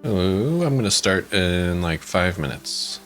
Oh, I'm gonna start in like 5 minutes.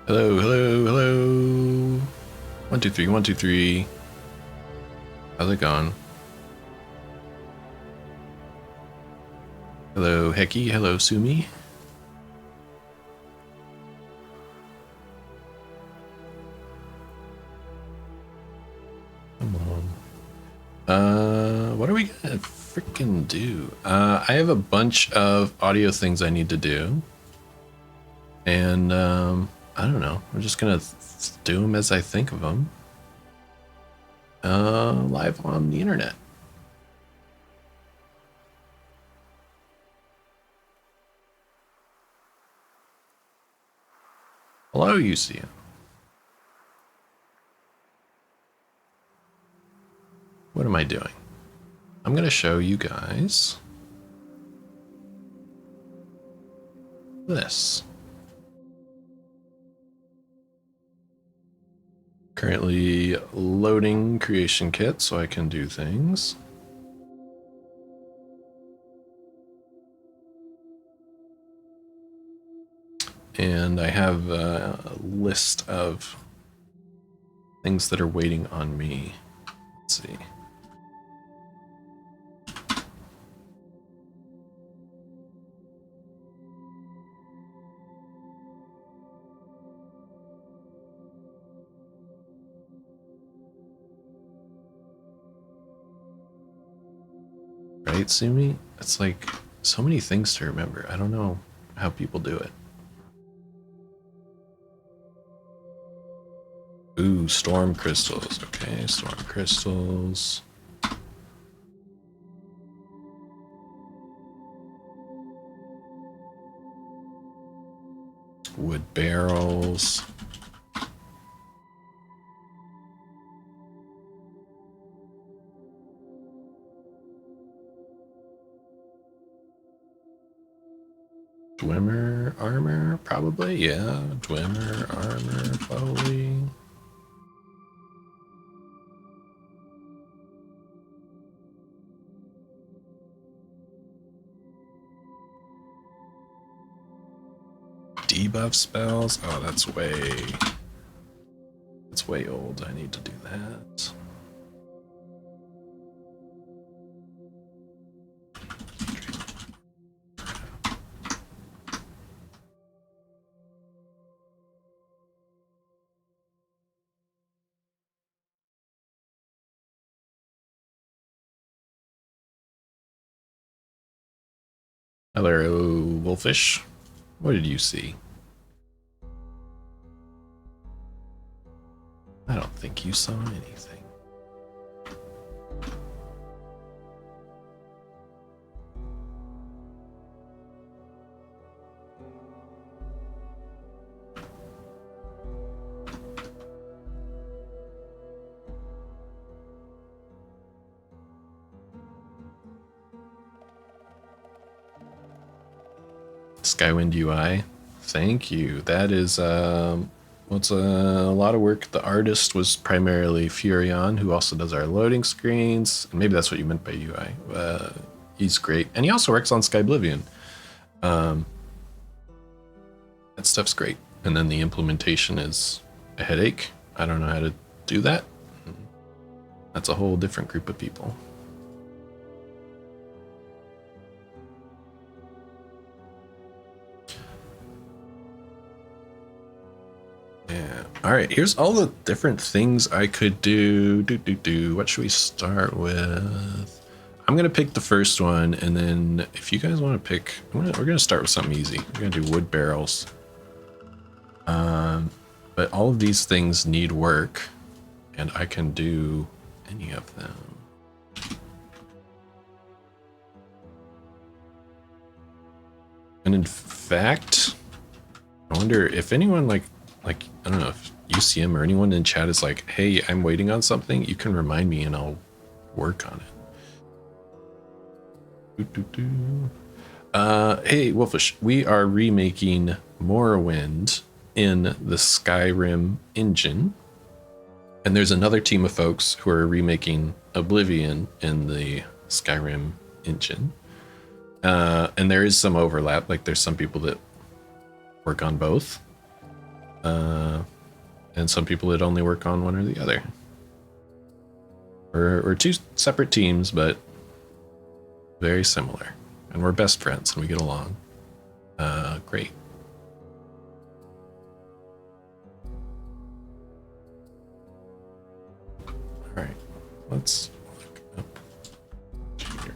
Hello, hello, hello. 1, 2, 3, 1, 2, 3. How's it going? Hello, Heki. Hello, Sumi. Come on. What are we gonna freaking do? I have a bunch of audio things I need to do. And, I don't know. I'm just gonna do them as I think of them. Live on the internet. Hello, UCM. What am I doing? I'm going to show you guys this. Currently loading creation kit so I can do things. And I have a list of things that are waiting on me. Let's see. Right, Sumi? It's like so many things to remember. I don't know how people do it. Ooh, storm crystals. Okay, storm crystals. Wood barrels. Dwemer armor, probably. Yeah, Dwemer armor, probably. Debuff spells. Oh, that's way old. I need to do that. Hello, Wolfish. What did you see? I don't think you saw anything. Skywind UI, thank you. That is what's a lot of work. The artist was primarily Furion, who also does our loading screens, and maybe that's what you meant by UI. He's great, and he also works on Skyblivion. That stuff's great, and then the implementation is a headache. I don't know how to do that. That's a whole different group of people. Yeah. All right. Here's all the different things I could do. What should we start with? I'm gonna pick the first one, and then if you guys want to pick, we're gonna start with something easy. We're gonna do wood barrels. But all of these things need work, and I can do any of them. And in fact, I wonder if anyone like I don't know if UCM or anyone in chat is like, hey, I'm waiting on something, you can remind me and I'll work on it. Hey, Wolfish, we are remaking Morrowind in the Skyrim engine. And there's another team of folks who are remaking Oblivion in the Skyrim engine. And there is some overlap, like there's some people that work on both. And some people that only work on one or the other. Or two separate teams, but very similar. And we're best friends and we get along. Great. All right, let's look up here.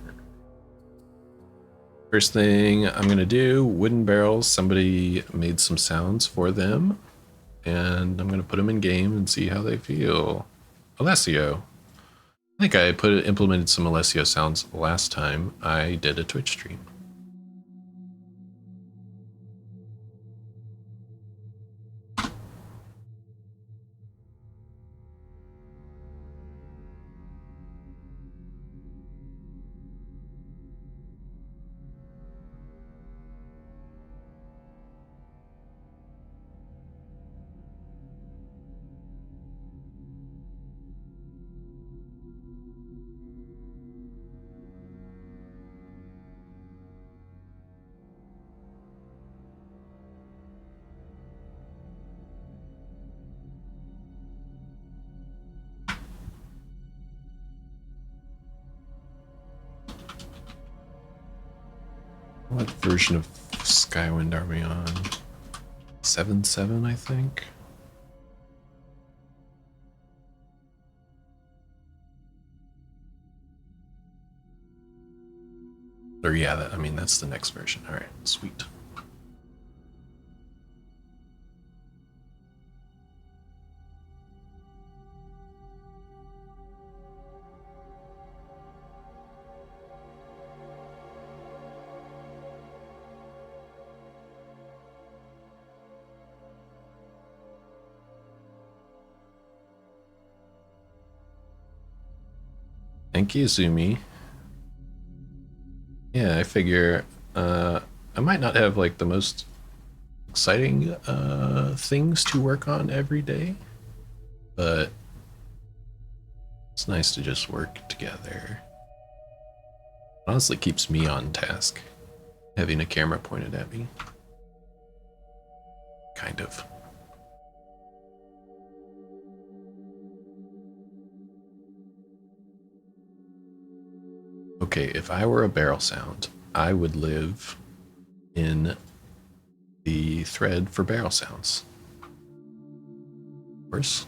First thing I'm gonna do, wooden barrels. Somebody made some sounds for them, and I'm gonna put them in game and see how they feel. Alessio. I think I implemented some Alessio sounds last time I did a Twitch stream. What version of Skywind are we on? 7.7, I think. Or yeah, I mean, that's the next version. All right, sweet. Thank you, Zumi. Yeah, I figure I might not have like the most exciting things to work on every day, but it's nice to just work together. It honestly keeps me on task, having a camera pointed at me. Kind of. Okay, if I were a barrel sound, I would live in the thread for barrel sounds. Of course.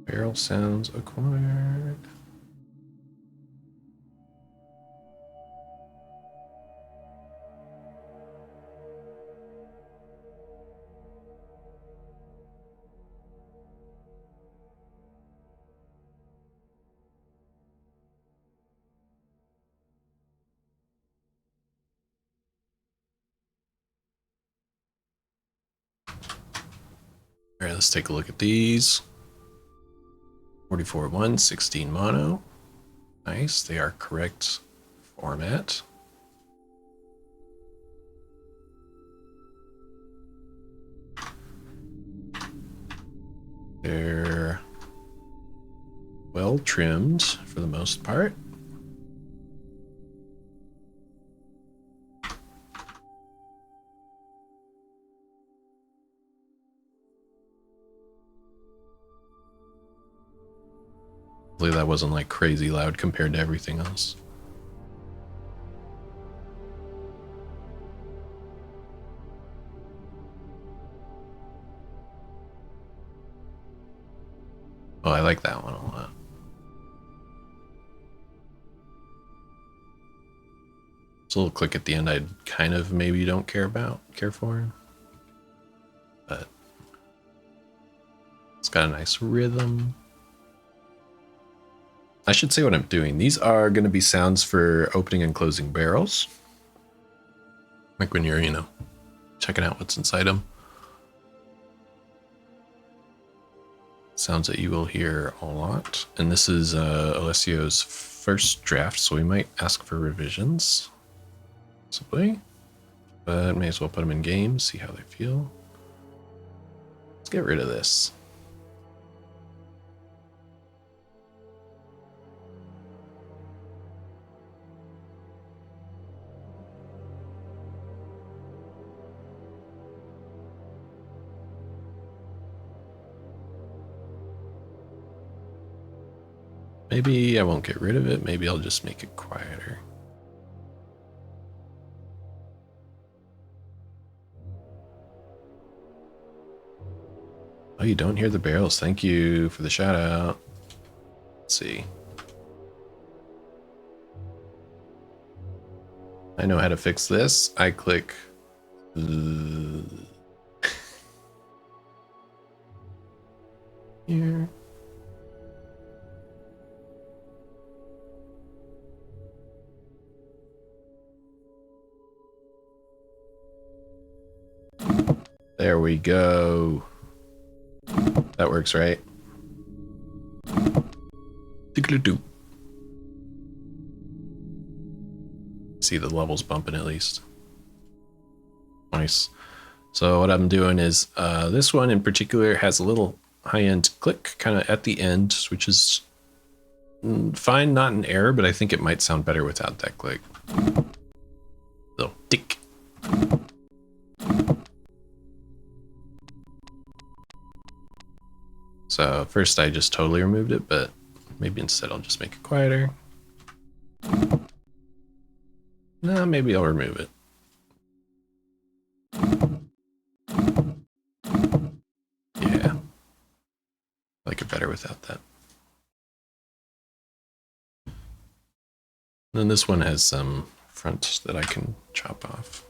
Barrel sounds acquired. All right, let's take a look at these. 44.1, 16 mono. Nice, they are correct format. They're well trimmed for the most part. Hopefully that wasn't like crazy loud compared to everything else. Oh, I like that one a lot. It's a little click at the end I kind of maybe don't care for. But it's got a nice rhythm. I should say what I'm doing. These are going to be sounds for opening and closing barrels. Like when you're, checking out what's inside them. Sounds that you will hear a lot. And this is Alessio's first draft, so we might ask for revisions. Possibly. But may as well put them in games, see how they feel. Let's get rid of this. Maybe I won't get rid of it. Maybe I'll just make it quieter. Oh, you don't hear the barrels. Thank you for the shout out. Let's see. I know how to fix this. I click here. There we go. That works, right? See the levels bumping at least. Nice. So what I'm doing is this one in particular has a little high-end click kind of at the end, which is fine, not an error, but I think it might sound better without that click. Little tick. So first I just totally removed it, but maybe instead I'll just make it quieter. No, maybe I'll remove it. Yeah. I like it better without that. And then this one has some fronts that I can chop off.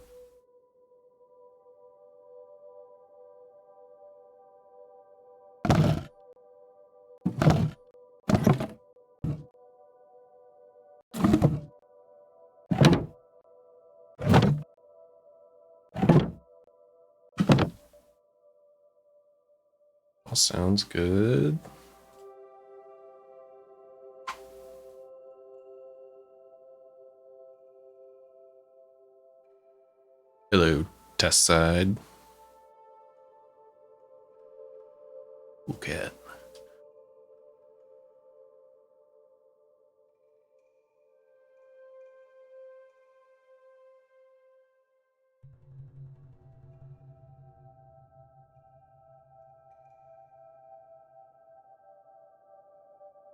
All sounds good. Hello, test side. Okay.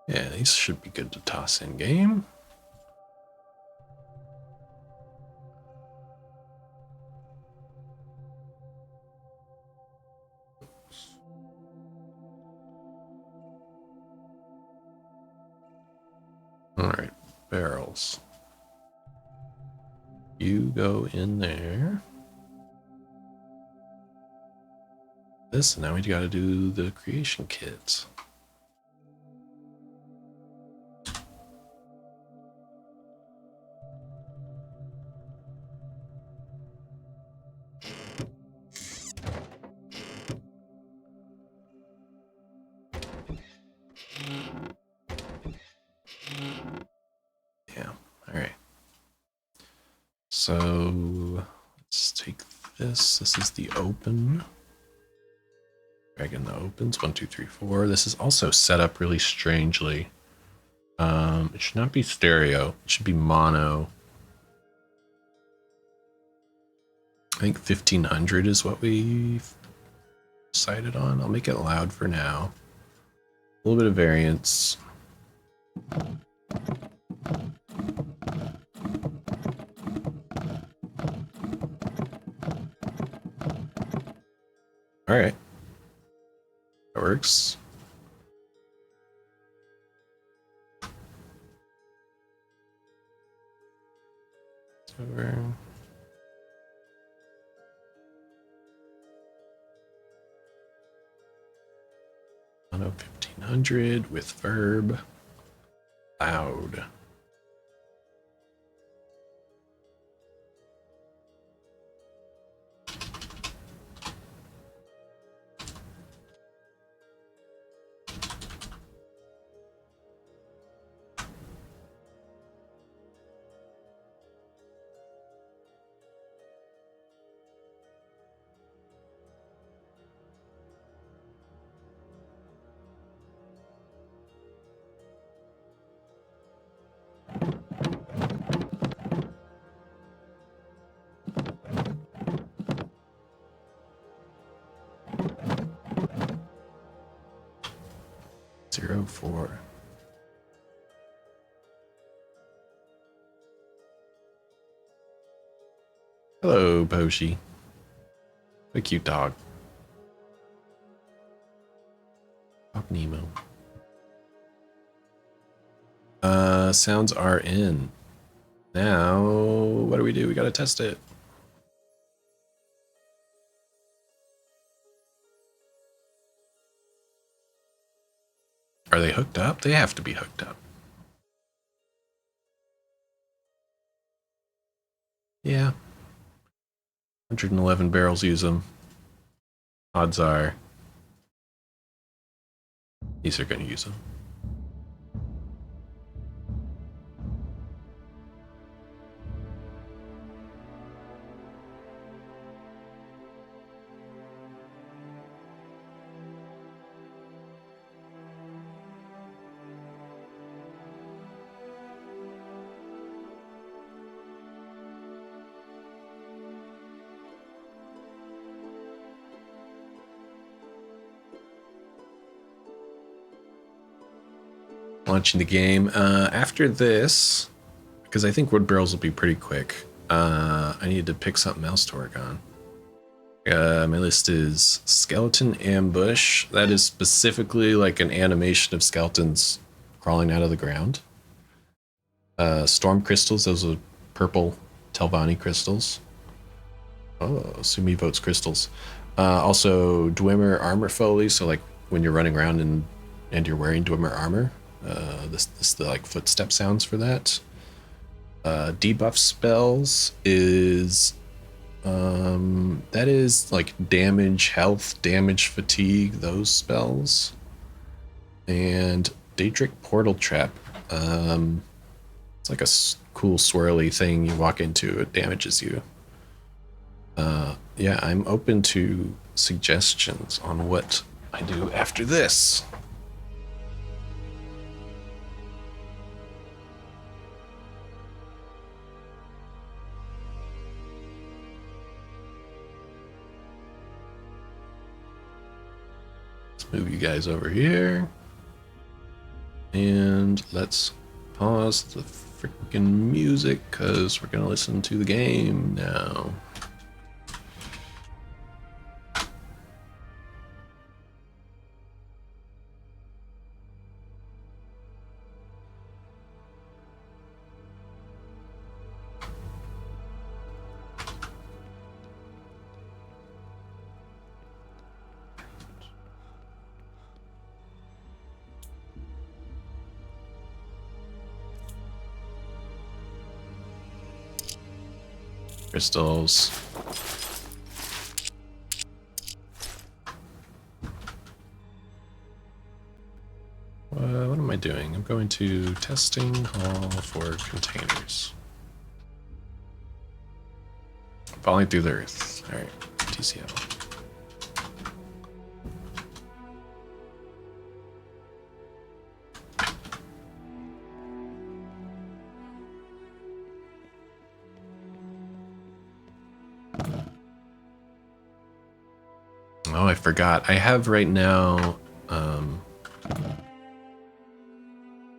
Yeah, these should be good to toss in game. All right, barrels. You go in there. This, and now we gotta do the creation kits. Yeah, all right. So let's take this. This is the open. Drag in the opens. 1, 2, 3, 4. This is also set up really strangely. It should not be stereo. It should be mono. I think 1500 is what we decided on. I'll make it loud for now. A little bit of variance. All right. That works. Over. Mono 1500 with verb. Loud. 04. Hello, Boshi. A cute dog. Dog Nemo. Sounds are in. Now, what do? We gotta test it. Are they hooked up? They have to be hooked up. Yeah. 111 barrels use them. Odds are these are going to use them. Launching the game. After this, because I think wood barrels will be pretty quick, I need to pick something else to work on. My list is skeleton ambush. That is specifically like an animation of skeletons crawling out of the ground. Storm crystals, those are purple Telvanni crystals. Oh, Sumi votes crystals. Also Dwemer armor foley, so like when you're running around and you're wearing Dwemer armor. This the like footstep sounds for that. Debuff spells is that is like damage, health, damage, fatigue, those spells. And Daedric portal trap. It's like a cool swirly thing you walk into, it damages you. Yeah, I'm open to suggestions on what I do after this. Move you guys over here, and let's pause the freaking music because we're gonna listen to the game now. Crystals. What am I doing? I'm going to testing hall for containers. Falling through the earth. All right, TCL. Oh, I forgot. I have right now a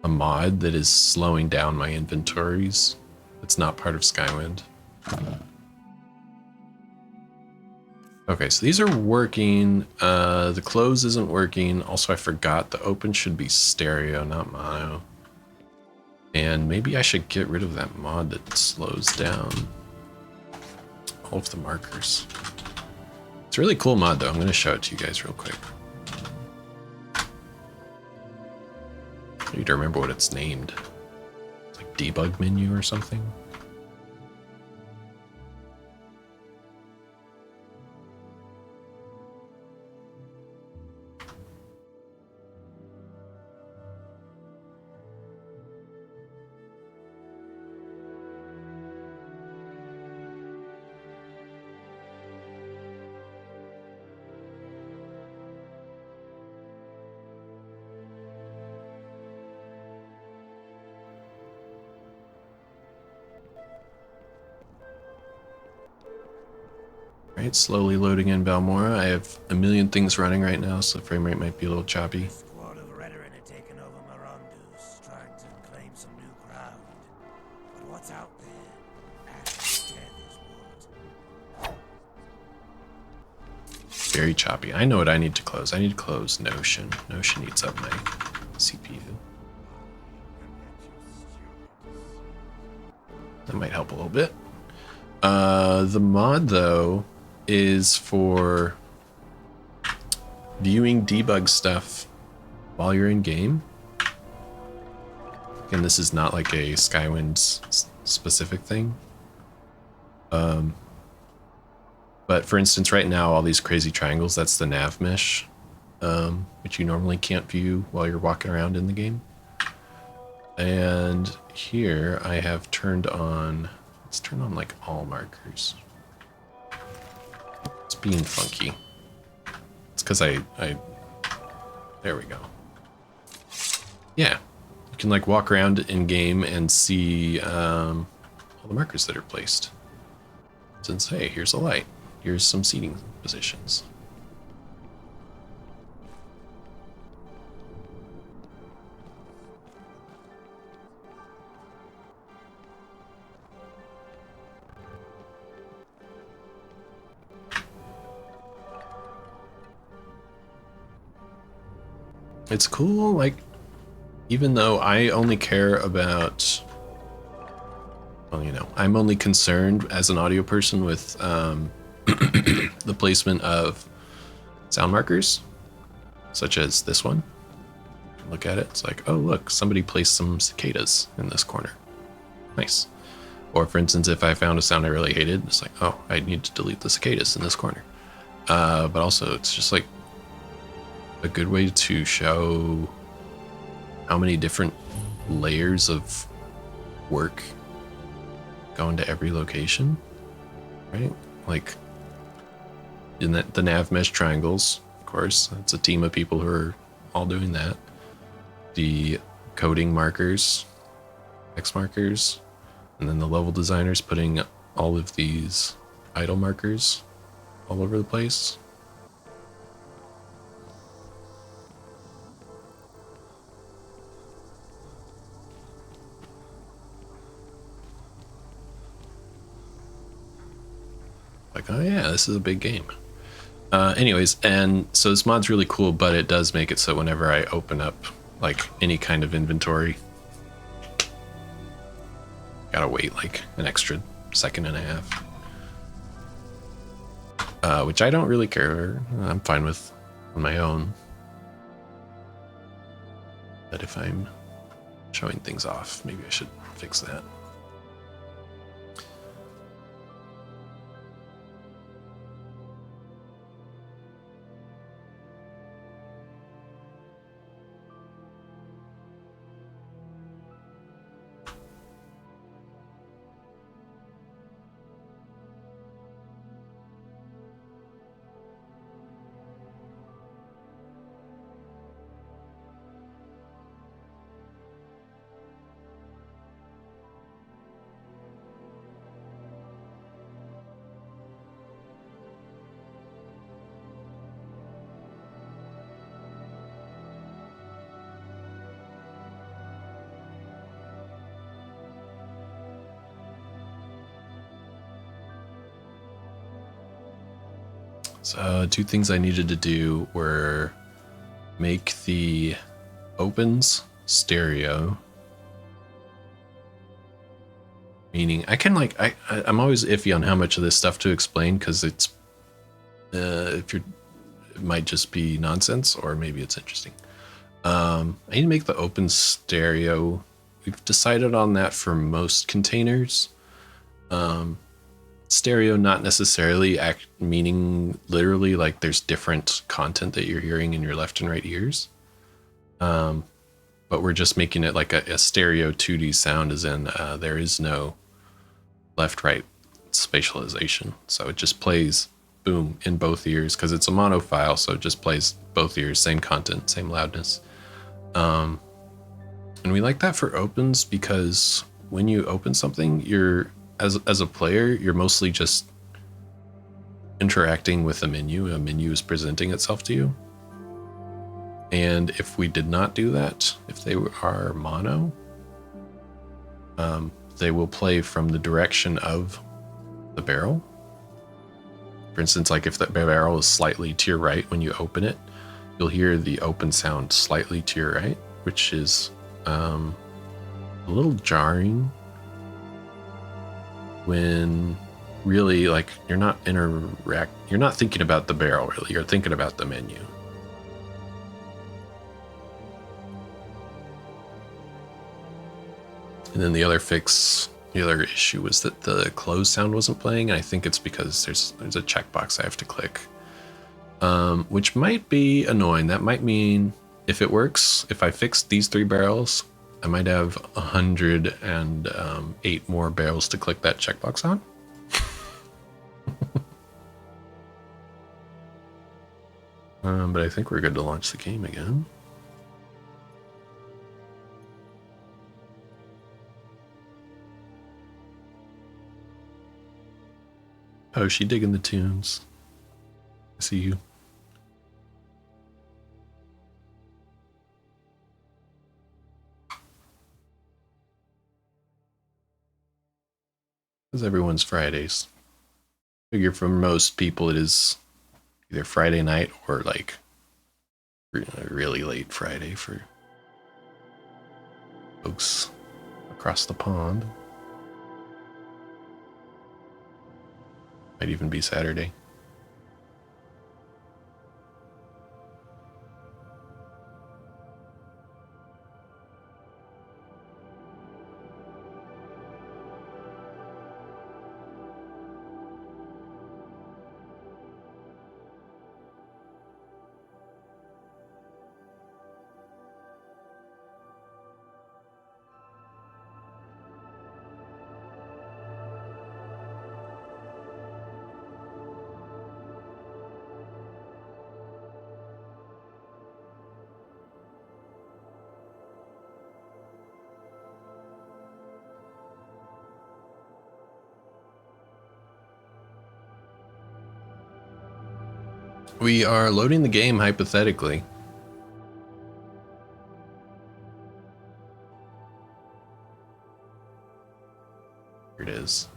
mod that is slowing down my inventories. It's not part of Skywind. Okay, so these are working. The close isn't working. Also, I forgot the open should be stereo, not mono. And maybe I should get rid of that mod that slows down all of the markers. It's a really cool mod, though. I'm going to show it to you guys real quick. I need to remember what it's named. It's like debug menu or something. Right, slowly loading in Balmora. I have a million things running right now, so the frame rate might be a little choppy. Squad of red-headed very choppy. I know what I need to close. I need to close Notion. Notion eats up my CPU. That might help a little bit. The mod, though, is for viewing debug stuff while you're in game. Again, this is not like a Skywind specific thing. But for instance, right now, all these crazy triangles, that's the nav mesh, which you normally can't view while you're walking around in the game. And here I have turned on, let's turn on like all markers. It's being funky. It's because I there we go. Yeah, you can like walk around in game and see all the markers that are placed. Since, hey, here's a light. Here's some seating positions. It's cool, like, even though I only care about, well, you know, I'm only concerned as an audio person with the placement of sound markers, such as this one. Look at it, it's like, oh look, somebody placed some cicadas in this corner. Nice. Or for instance, if I found a sound I really hated, it's like, oh, I need to delete the cicadas in this corner. But also, it's just like a good way to show how many different layers of work go into every location, right? Like in the nav mesh triangles, of course, it's a team of people who are all doing that. The coding markers, X markers, and then the level designers putting all of these idle markers all over the place. Like, oh yeah, this is a big game. Anyways, and so this mod's really cool, but it does make it so whenever I open up like any kind of inventory, gotta wait like an extra second and a half. Which I don't really care. I'm fine with on my own. But if I'm showing things off, maybe I should fix that. So two things I needed to do were make the opens stereo, meaning I can like I'm always iffy on how much of this stuff to explain because it's it might just be nonsense or maybe it's interesting. I need to make the open stereo. We've decided on that for most containers. Stereo not necessarily meaning literally like there's different content that you're hearing in your left and right ears, but we're just making it like a stereo 2D sound, as in there is no left right spatialization, so it just plays boom in both ears because it's a mono file, so it just plays both ears, same content, same loudness. And we like that for opens because when you open something, you're as a player, you're mostly just interacting with a menu. A menu is presenting itself to you. And if we did not do that, if they are mono, they will play from the direction of the barrel. For instance, like if the barrel is slightly to your right when you open it, you'll hear the open sound slightly to your right, which is a little jarring when really like you're not thinking about the barrel really, you're thinking about the menu. And then the other issue was that the close sound wasn't playing, and I think it's because there's a checkbox I have to click, which might be annoying. That might mean if it works, if I fix these 3 barrels, I might have 108 more barrels to click that checkbox on. But I think we're good to launch the game again. Oh, she digging the tunes. I see you. Because everyone's Fridays. I figure for most people it is either Friday night or like really late Friday for folks across the pond. Might even be Saturday. We are loading the game hypothetically. Here it is.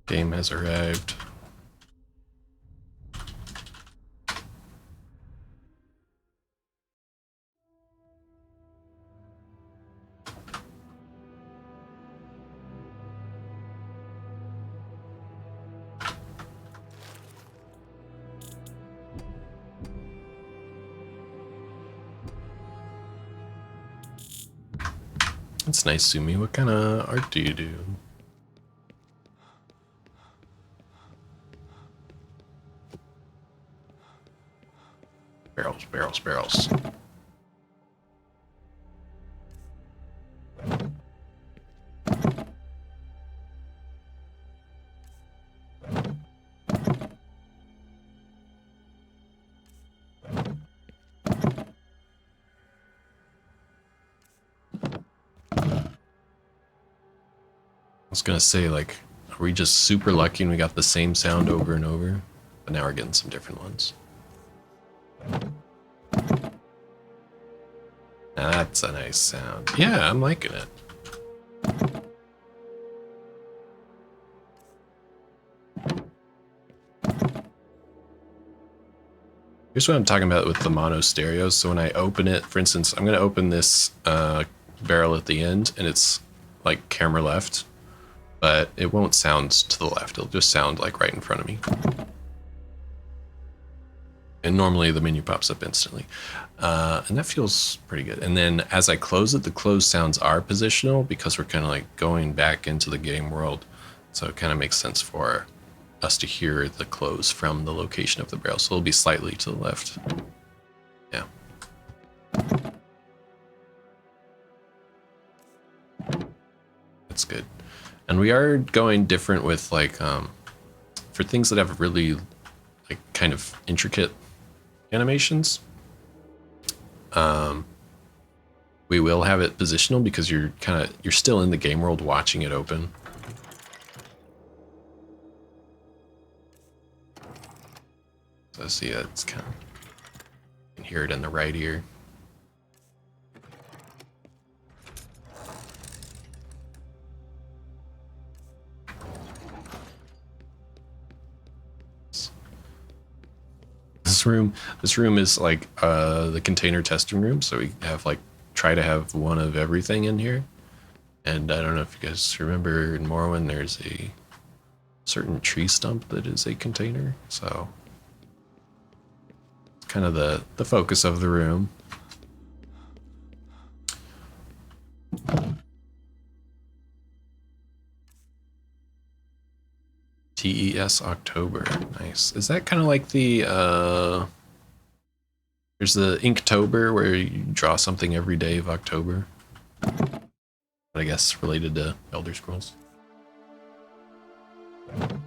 Game has arrived. That's nice, Sumi. What kind of art do you do? Barrels, barrels, barrels. I was gonna say, like, are we just super lucky and we got the same sound over and over? But now we're getting some different ones. That's a nice sound. Yeah, I'm liking it. Here's what I'm talking about with the mono stereos. So when I open it, for instance, I'm going to open this barrel at the end, and it's like camera left, but it won't sound to the left. It'll just sound like right in front of me. And normally the menu pops up instantly. And that feels pretty good. And then as I close it, the close sounds are positional because we're kind of like going back into the game world. So it kind of makes sense for us to hear the close from the location of the barrel. So it'll be slightly to the left. Yeah. That's good. And we are going different with like, for things that have really like kind of intricate animations, we will have it positional because you're still in the game world watching it open. So see, that's kind of, you can hear it in the right ear. This room is like the container testing room, so we have like try to have one of everything in here. And I don't know if you guys remember in Morrowind, there's a certain tree stump that is a container, so it's kind of the focus of the room. TES October, nice. Is that kind of like the there's the Inktober where you draw something every day of October, I guess related to Elder Scrolls. I'm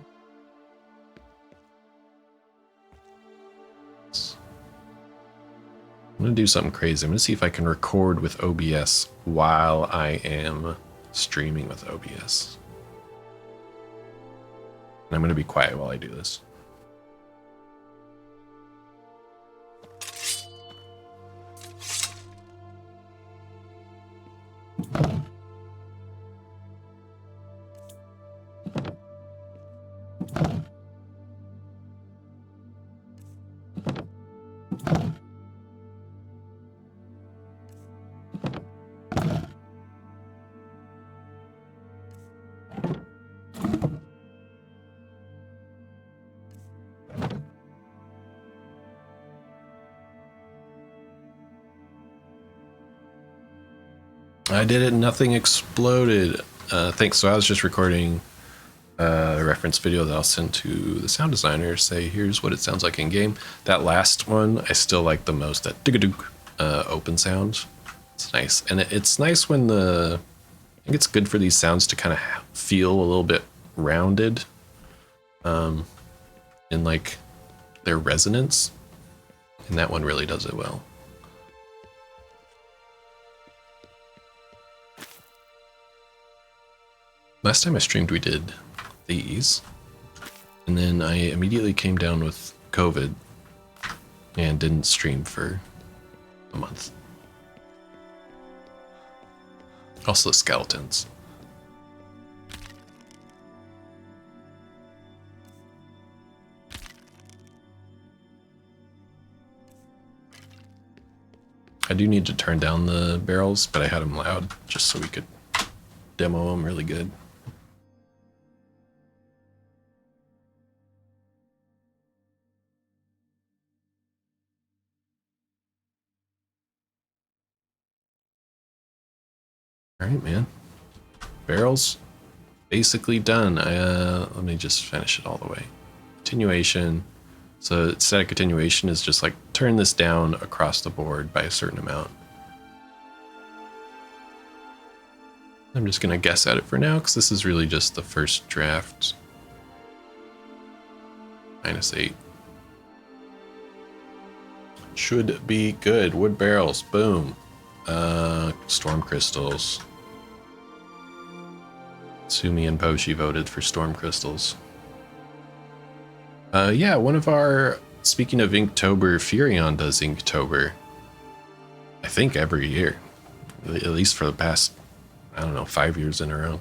gonna do something crazy. I'm gonna see if I can record with OBS while I am streaming with OBS. And I'm gonna be quiet while I do this. I did it, nothing exploded. Thanks. So I was just recording a reference video that I'll send to the sound designer, say here's what it sounds like in game. That last one I still like the most, that dig-a-dook open sound. It's nice. And it's nice when I think it's good for these sounds to kind of feel a little bit rounded in like their resonance. And that one really does it well. Last time I streamed, we did these, and then I immediately came down with COVID and didn't stream for a month. Also skeletons. I do need to turn down the barrels, but I had them loud just so we could demo them really good. All right, man. Barrels basically done. Let me just finish it all the way. Continuation. So static continuation is just like turn this down across the board by a certain amount. I'm just gonna guess at it for now because this is really just the first draft. -8. Should be good. Wood barrels, boom. Storm crystals. Sumi and Poshi voted for storm crystals. Yeah, one of our, speaking of Inktober, Furion does Inktober. I think every year, at least for the past, I don't know, 5 years in a row.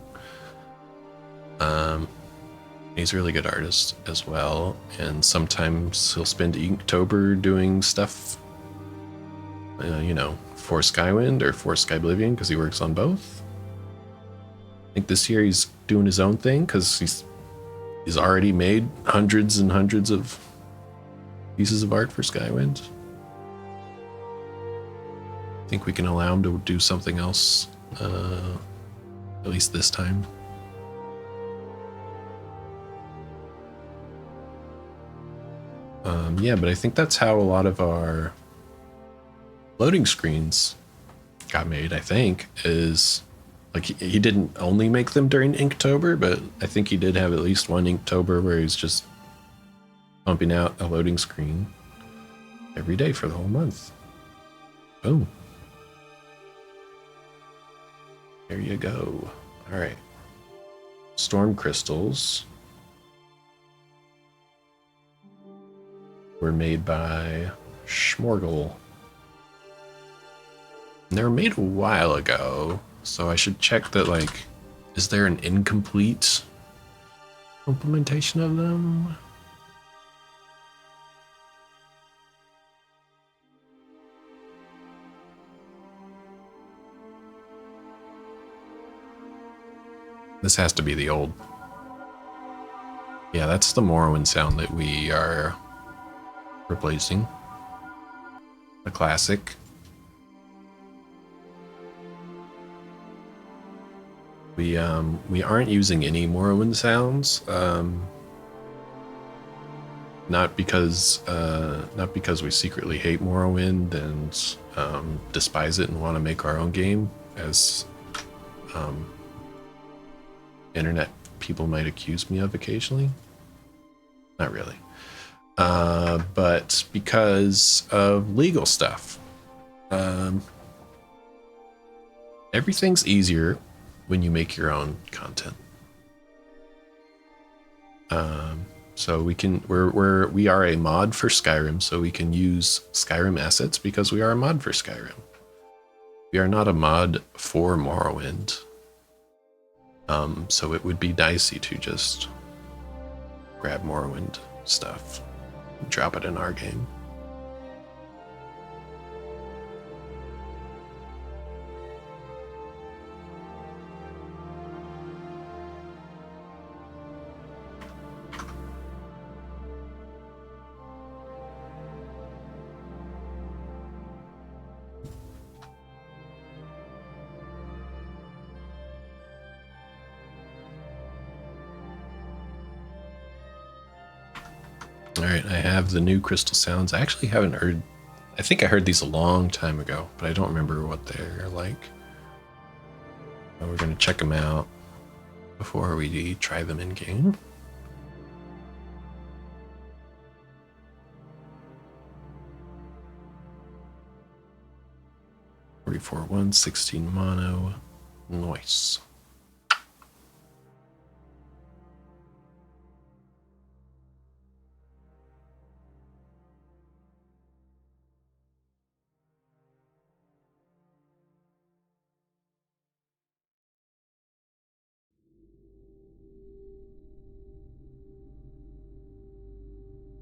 He's a really good artist as well, and sometimes he'll spend Inktober doing stuff, you know, for Skywind or for Skyblivion because he works on both. I think this year he's doing his own thing because he's already made hundreds and hundreds of pieces of art for Skywind. I think we can allow him to do something else, at least this time. Yeah, but I think that's how a lot of our loading screens got made, I think, is like he didn't only make them during Inktober, but I think he did have at least one Inktober where he's just pumping out a loading screen every day for the whole month. Boom. There you go. All right. Storm crystals were made by Schmorgel. And they were made a while ago, so I should check that, like, is there an incomplete implementation of them? This has to be the old. Yeah, that's the Morrowind sound that we are replacing. The classic. We aren't using any Morrowind sounds. Not because we secretly hate Morrowind and despise it and want to make our own game, as internet people might accuse me of occasionally. Not really. But because of legal stuff. Everything's easier when you make your own content. So we are a mod for Skyrim, so we can use Skyrim assets because we are a mod for Skyrim. We are not a mod for Morrowind. So it would be dicey to just grab Morrowind stuff and drop it in our game. All right, I have the new crystal sounds. I actually haven't heard, I think I heard these a long time ago, but I don't remember what they're like. But we're going to check them out before we try them in game. $44 1, 16 mono, noise.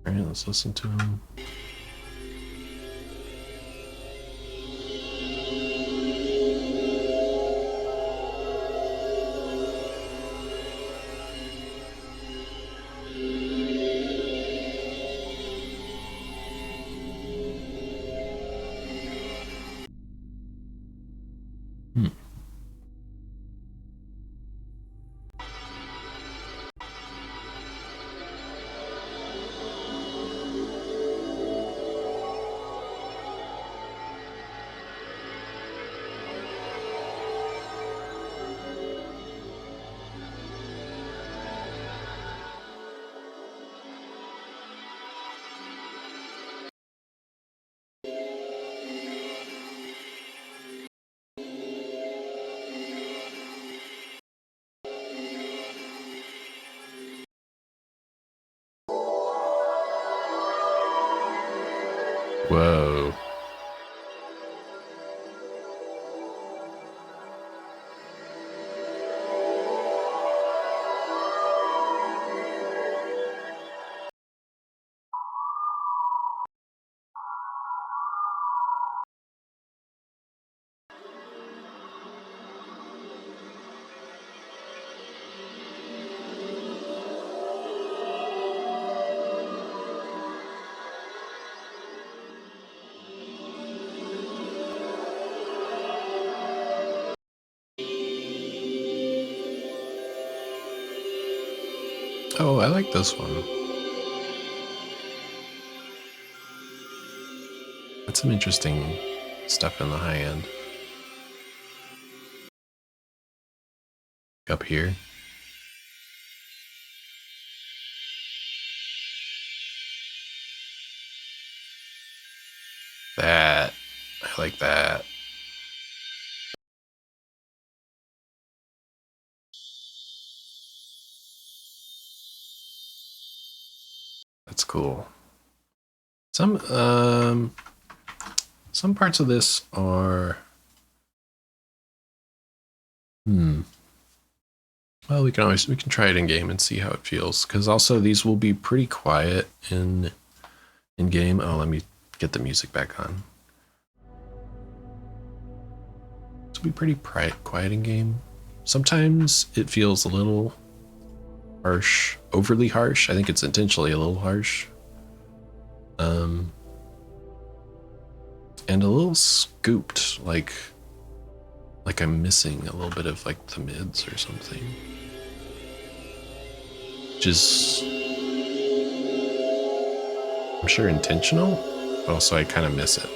All right, let's listen to him. Whoa. Oh, I like this one. That's some interesting stuff in the high end. Up here. That. I like that. That's cool. Some parts of this are well, we can try it in game and see how it feels, because also these will be pretty quiet in game. Oh, let me get the music back on. This will be pretty quiet in game. Sometimes it feels a little harsh, overly harsh. I think it's intentionally a little harsh. And a little scooped, like I'm missing a little bit of like the mids or something. Which is, I'm sure, intentional, but also I kind of miss it.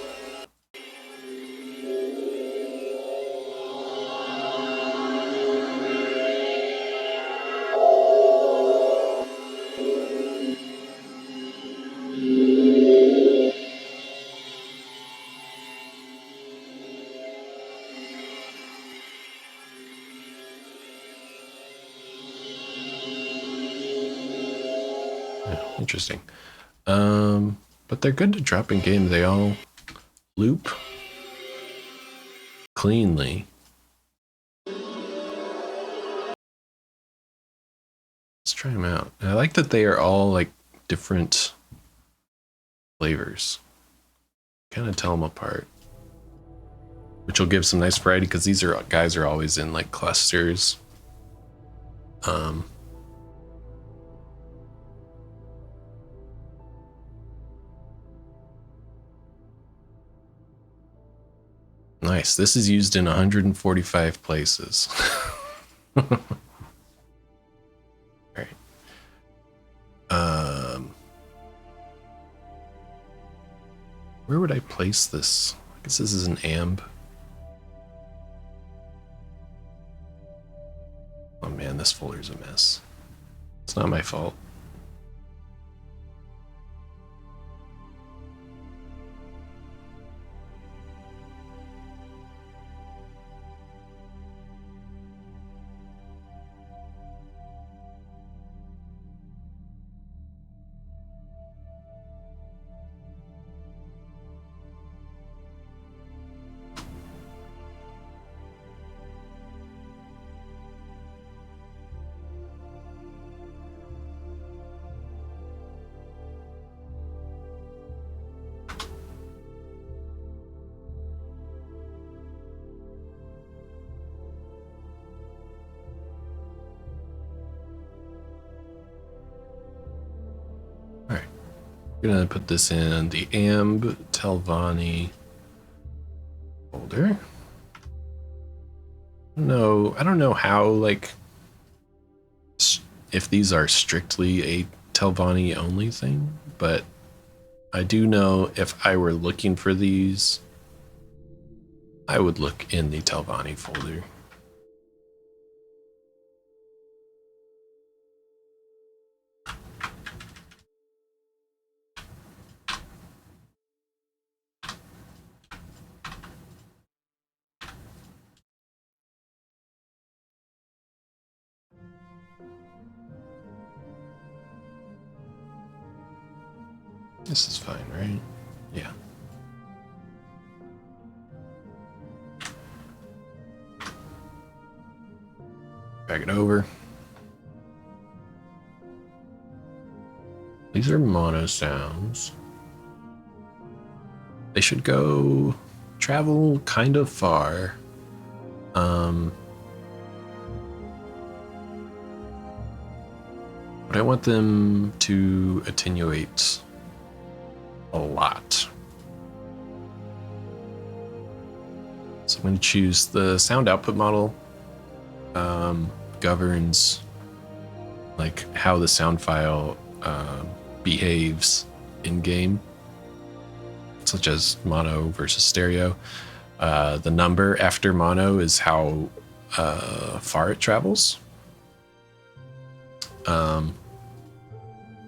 Interesting. But they're good to drop in game. They all loop cleanly. Let's try them out. And I like that they are all like different flavors. Kind of tell them apart, which will give some nice variety because these guys are always in like clusters. Nice. This is used in 145 places. All right. Where would I place this? I guess this is an amb. Oh man, this folder's a mess. It's not my fault. I'm gonna put this in the amb Telvanni folder. No, I don't know how, like, if these are strictly a Telvanni only thing, but I do know if I were looking for these, I would look in the Telvanni folder. This is fine, right? Yeah. Drag it over. These are mono sounds. They should go travel kind of far. But I want them to attenuate a lot. So I'm going to choose the sound output model. Governs like how the sound file behaves in game, such as mono versus stereo. The number after mono is how far it travels.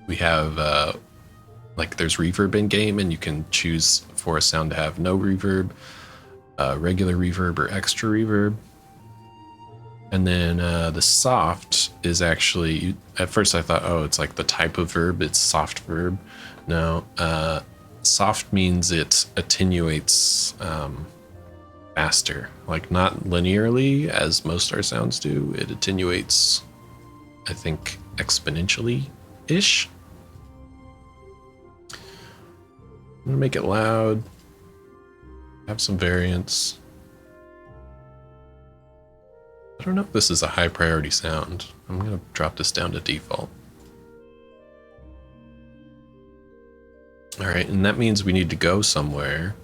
We have like there's reverb in game, and you can choose for a sound to have no reverb, regular reverb, or extra reverb. And then the soft is actually, at first I thought, oh, it's like the type of verb, it's soft verb. No, soft means it attenuates faster, like not linearly as most our sounds do. It attenuates, I think, exponentially-ish. I'm gonna make it loud, have some variance. I don't know if this is a high priority sound. I'm going to drop this down to default. All right, and that means we need to go somewhere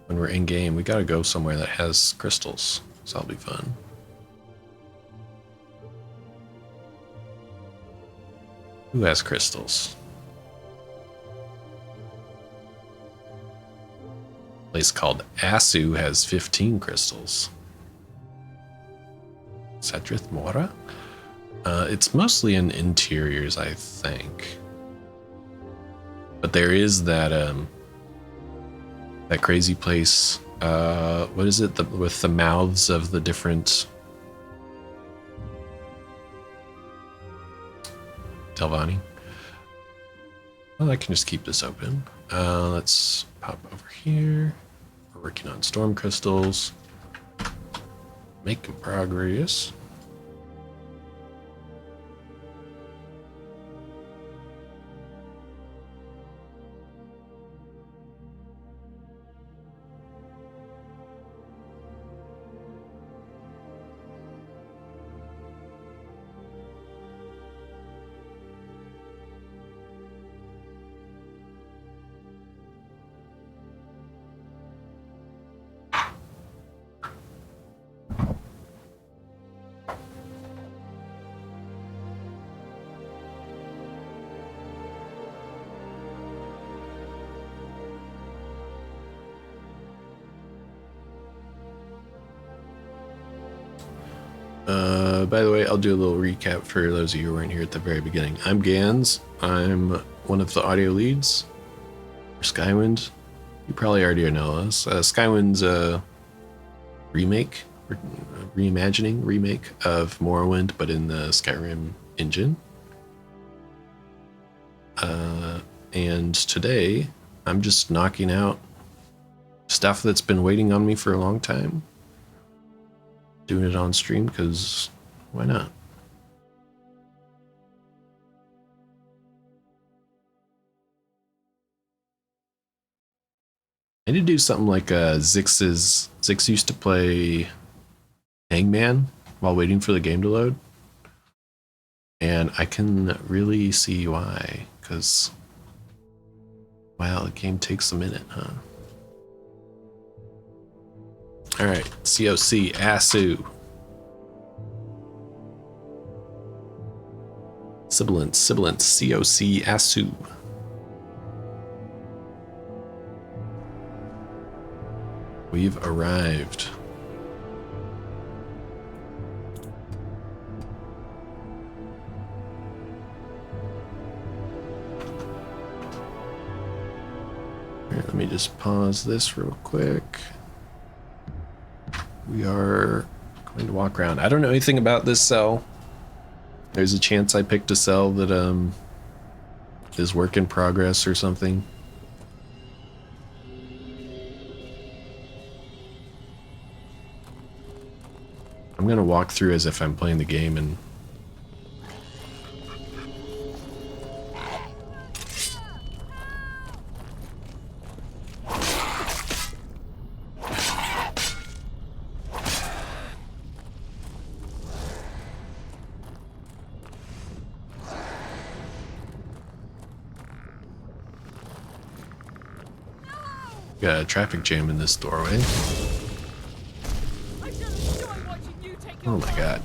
when we're in game. We got to go somewhere that has crystals, so that'll be fun. Who has crystals? A place called Asu has 15 crystals. Cedrith Mora? It's mostly in interiors, I think. But there is that that crazy place. What is it? With the mouths of the different Telvanni. Well, I can just keep this open. Let's pop over here. We're working on storm crystals. Making progress. By the way, I'll do a little recap for those of you who weren't here at the very beginning. I'm Ganz. I'm one of the audio leads for Skywind. You probably already know us. Skywind's a remake, remake of Morrowind, but in the Skyrim engine. And today, I'm just knocking out stuff that's been waiting on me for a long time. Doing it on stream because why not? I need to do something like Zix used to play Hangman while waiting for the game to load. And I can really see why, because wow, the game takes a minute, huh? Alright, COC Asu. Sibilant, COC Asu. We've arrived. Here, let me just pause this real quick. We are going to walk around. I don't know anything about this cell. There's a chance I picked a cell that is work in progress or something. I'm gonna walk through as if I'm playing the game and got a traffic jam in this doorway. Oh my god.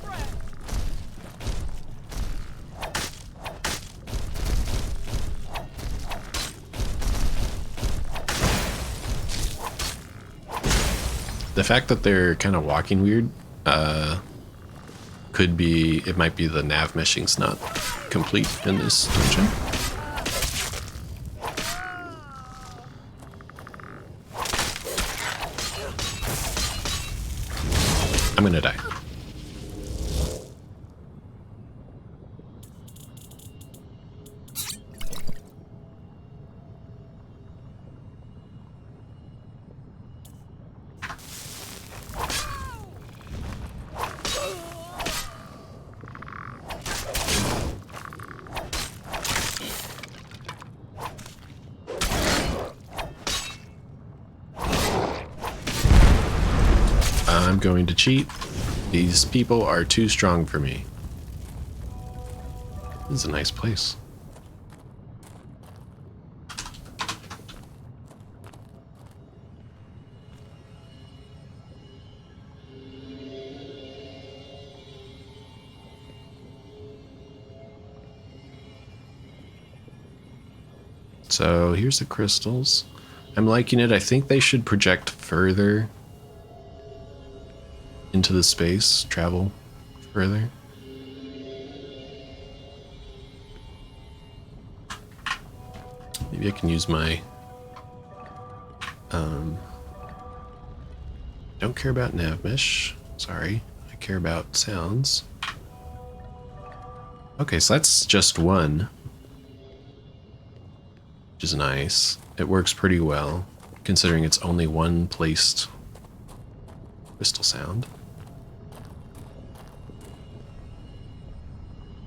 The fact that they're kind of walking weird could be, it might be the nav meshing's not complete in this dungeon. I'm gonna die. I'm going to cheat These people are too strong for me. This is a nice place. So here's the crystals. I'm liking it. I think they should project further into the space, travel further. Maybe I can use my don't care about nav mesh. Sorry, I care about sounds. Okay, so that's just one, which is nice. It works pretty well, considering it's only one placed crystal sound.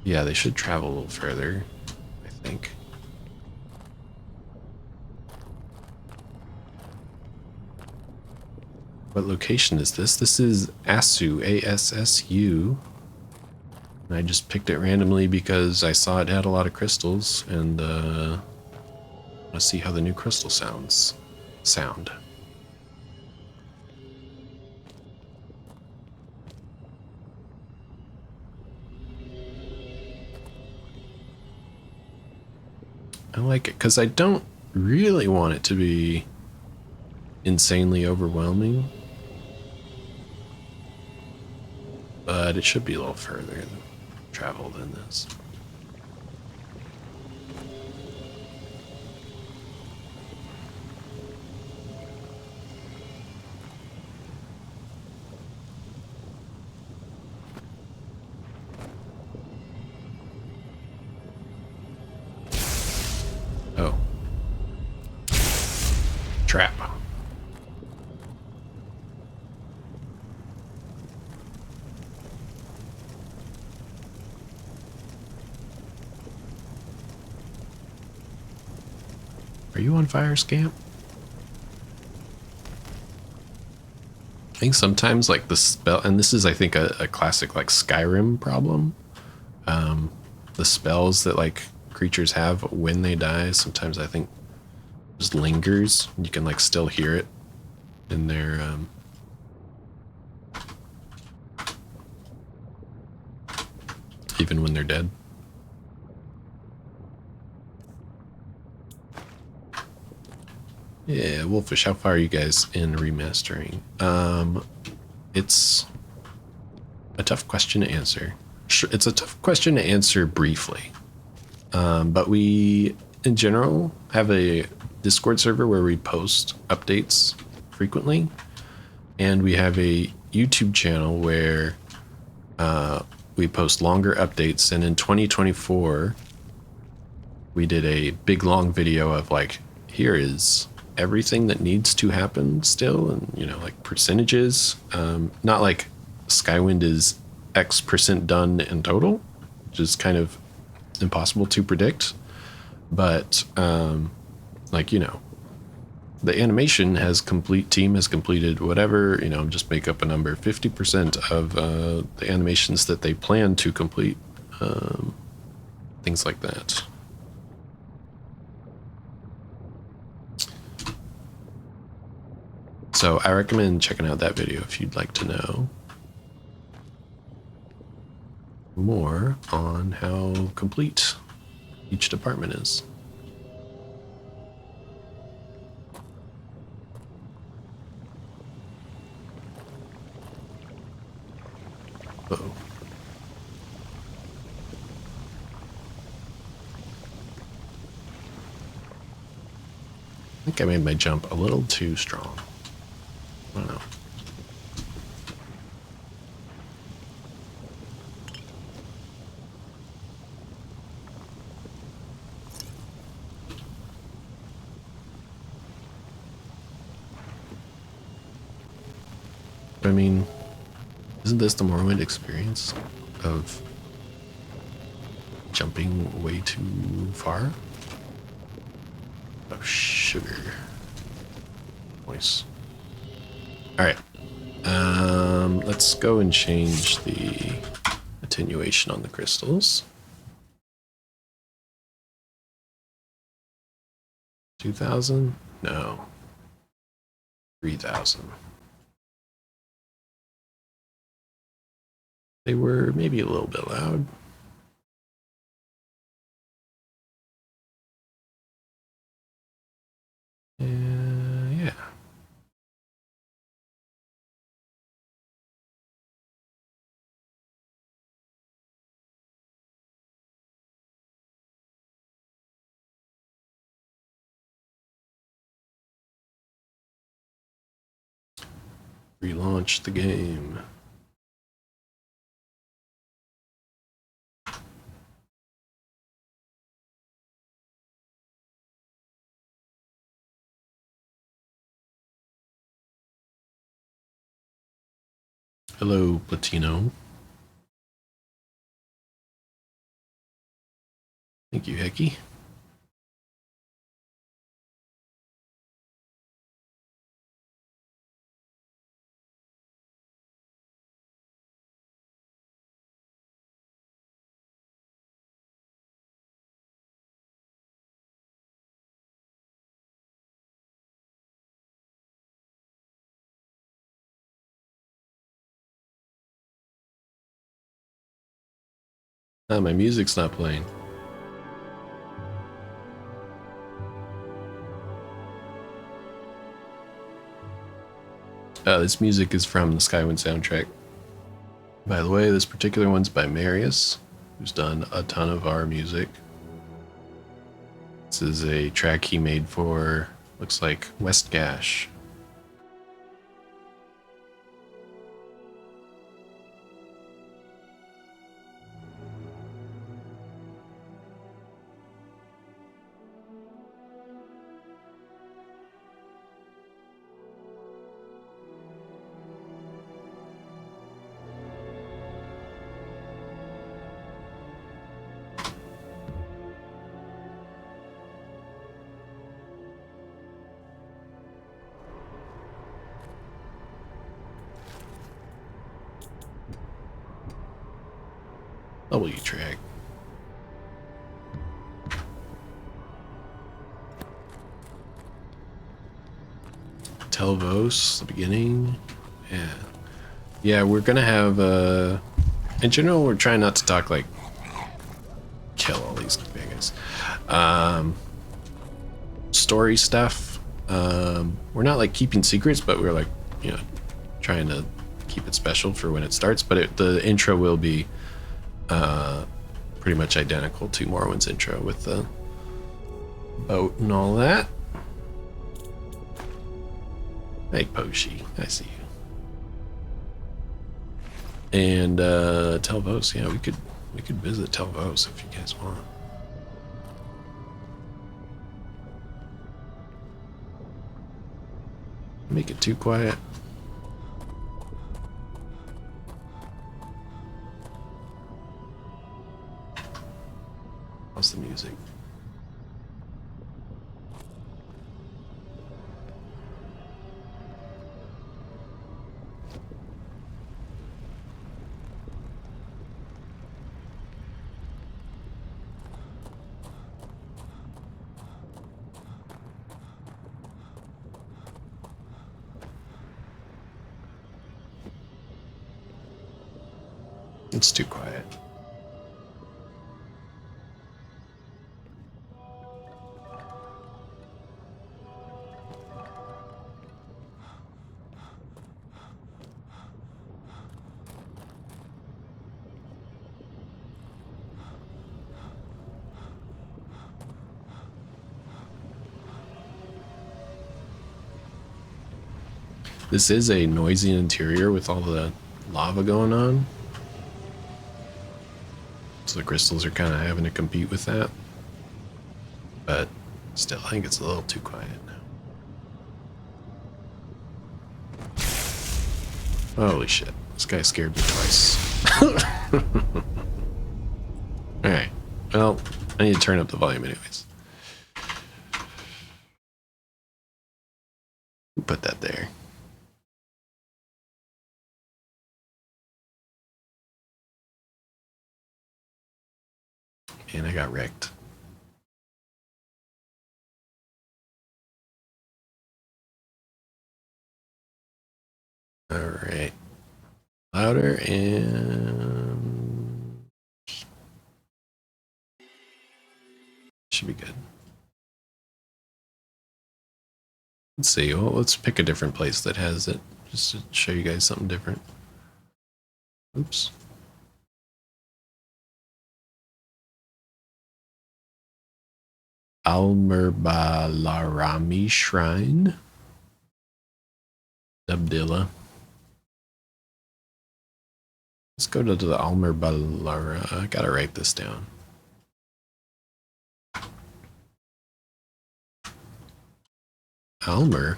Yeah, they should travel a little further, I think. What location is this? This is Assu, A-S-S-U. And I just picked it randomly because I saw it had a lot of crystals, and let's see how the new crystal sound. I like it because I don't really want it to be insanely overwhelming, but it should be a little further travel than this. Oh. Trap. Are you on fire, Scamp? I think sometimes like the spell, and this is I think a classic like Skyrim problem. The spells that like creatures have when they die, sometimes I think just lingers. You can like still hear it in their even when they're dead. Yeah, Wolfish, how far are you guys in remastering? It's a tough question to answer. It's a tough question to answer briefly. But we, in general, have a Discord server where we post updates frequently. And we have a YouTube channel where we post longer updates. And in 2024, we did a big long video of like, here is everything that needs to happen still, and you know, like percentages, not like Skywind is X% done in total, which is kind of impossible to predict, but like, you know, the animation team has completed whatever, you know, just make up a number, 50% of the animations that they plan to complete, things like that. So I recommend checking out that video if you'd like to know more on how complete each department is. Uh-oh. I think I made my jump a little too strong. I don't know. I mean, isn't this the Morrowind experience of jumping way too far? Oh, sugar. Nice. All right. Let's go and change the attenuation on the crystals. 2,000? No. 3,000. They were maybe a little bit loud. Yeah. Relaunch the game. Hello, Platino. Thank you, Hecky. Ah, my music's not playing. This music is from the Skywind soundtrack. By the way, this particular one's by Marius, who's done a ton of our music. This is a track he made for, looks like, West Gash. W track. Telvos, the beginning. Yeah, we're gonna have in general we're trying not to talk like kill all these bad guys. Story stuff. We're not like keeping secrets, but we're like, you know, trying to keep it special for when it starts, but the intro will be pretty much identical to Morrowind's intro with the boat and all that. Hey Poshi, I see you. And Telvos, yeah, we could visit Telvos if you guys want. Make it too quiet. How's the music? It's too quiet. This is a noisy interior with all the lava going on. So the crystals are kind of having to compete with that. But still, I think it's a little too quiet now. Holy shit. This guy scared me twice. Alright. Well, I need to turn up the volume anyways. Put that there. And I got wrecked. All right. Louder and should be good. Let's see. Well, let's pick a different place that has it, just to show you guys something different. Oops. Almerbalarami Shrine. Abdillah. Let's go to the Almerbalara. I gotta write this down. Almer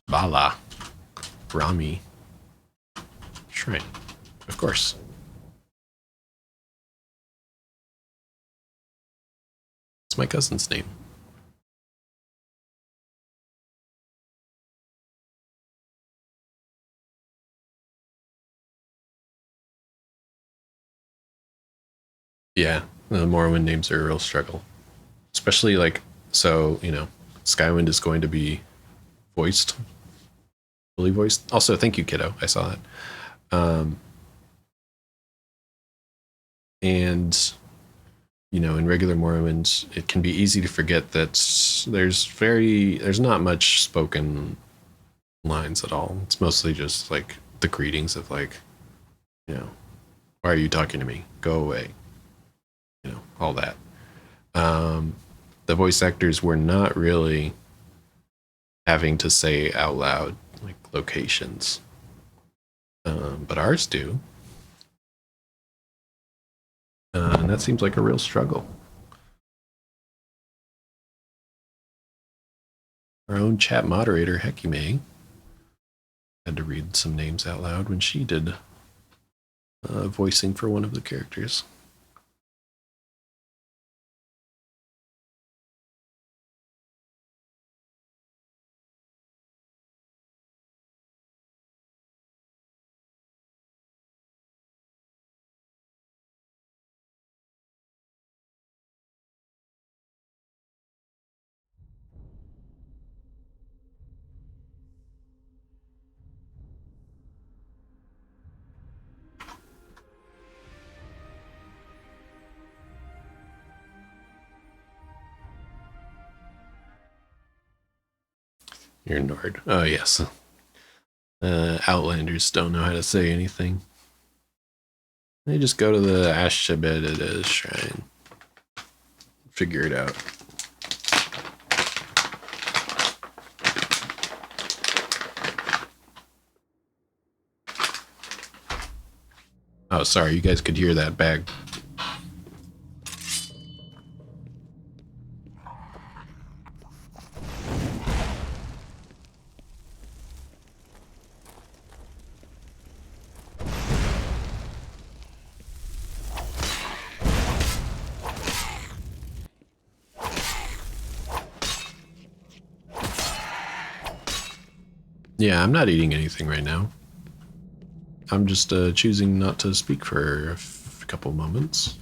Bala Rami Shrine. Of course. It's my cousin's name. Yeah, the Morrowind names are a real struggle. Especially like, so, you know, Skywind is going to be voiced, fully voiced. Also, thank you, kiddo. I saw that. And, you know, in regular Morrowind, it can be easy to forget that there's not much spoken lines at all. It's mostly just like the greetings of like, you know, why are you talking to me? Go away. You know, all that. The voice actors were not really having to say out loud like locations, but ours do, and that seems like a real struggle. Our own chat moderator Hekime had to read some names out loud when she did voicing for one of the characters. You're Nord. Oh, yes. Outlanders don't know how to say anything. They just go to the Ashtabedida shrine. Figure it out. Oh, sorry. You guys could hear that bag. Yeah, I'm not eating anything right now. I'm just choosing not to speak for a couple moments.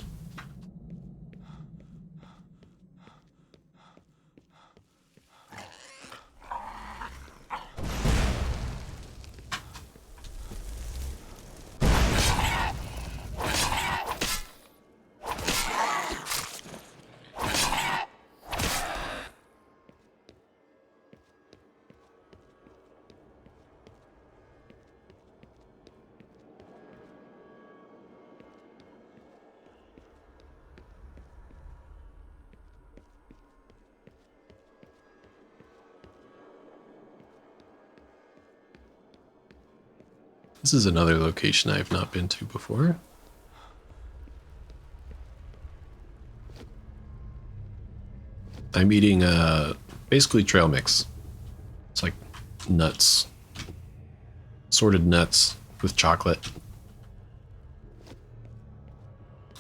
This is another location I've not been to before. I'm eating basically trail mix. It's like nuts. Sorted nuts with chocolate.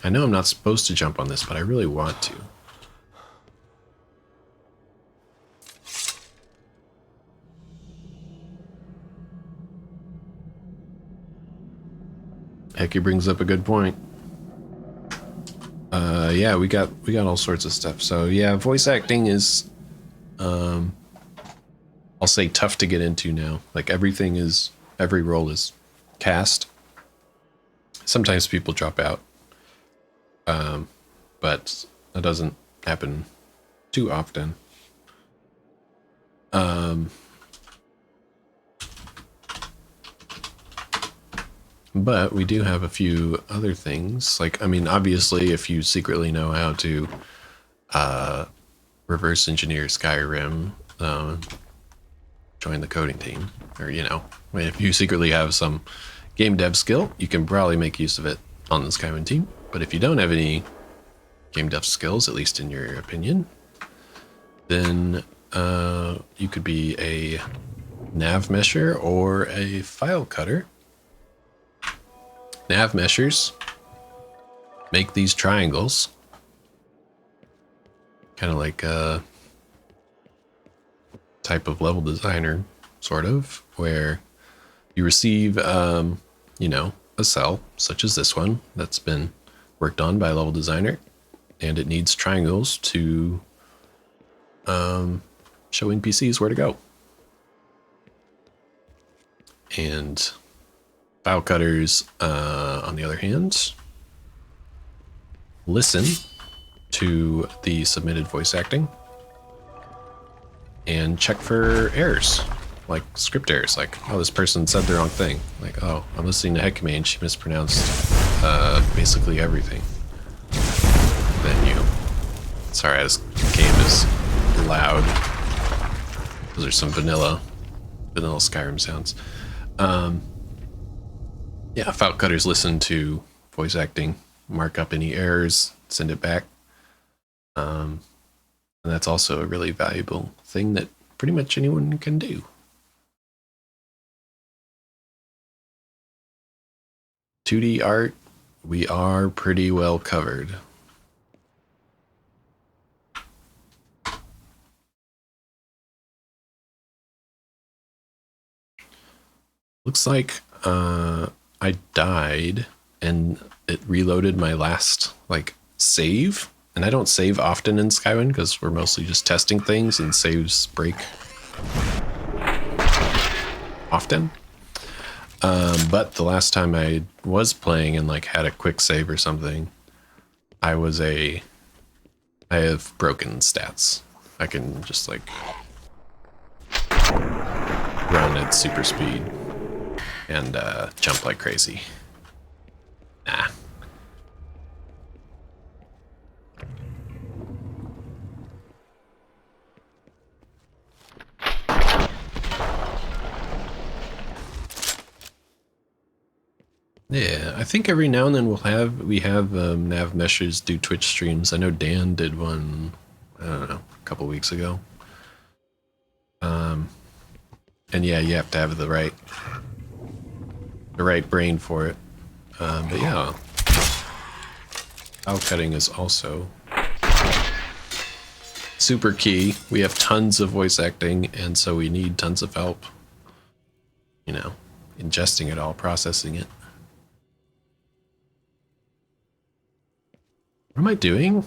I know I'm not supposed to jump on this, but I really want to. Hecky brings up a good point. Yeah, we got all sorts of stuff. So yeah, voice acting is, I'll say tough to get into now. Like every role is cast. Sometimes people drop out, but that doesn't happen too often. But we do have a few other things. Like, I mean, obviously, if you secretly know how to reverse engineer Skyrim, join the coding team. Or, you know, if you secretly have some game dev skill, you can probably make use of it on the Skywind team. But if you don't have any game dev skills, at least in your opinion, then you could be a nav mesher or a file cutter. Nav meshers make these triangles, kind of like a type of level designer, sort of, where you receive, you know, a cell such as this one that's been worked on by a level designer, and it needs triangles to show NPCs where to go. And file cutters, on the other hand, listen to the submitted voice acting and check for errors, like script errors, like, oh, this person said the wrong thing. Like, oh, I'm listening to Hekame and she mispronounced basically everything. Then you, sorry, this game is loud. Those are some vanilla Skyrim sounds. Yeah, file cutters listen to voice acting, mark up any errors, send it back. And that's also a really valuable thing that pretty much anyone can do. (2D art), we are pretty well covered. Looks like I died and it reloaded my last like save, and I don't save often in Skywind because we're mostly just testing things and saves break often. But the last time I was playing and like had a quick save or something, I have broken stats. I can just like run at super speed and jump like crazy. Nah. Yeah, I think every now and then we have nav meshers do Twitch streams. I know Dan did one, I don't know, a couple weeks ago. And yeah, you have to have the right brain for it. But yeah, file cutting is also super key. We have tons of voice acting, and so we need tons of help, you know, ingesting it all, processing it. What am I doing?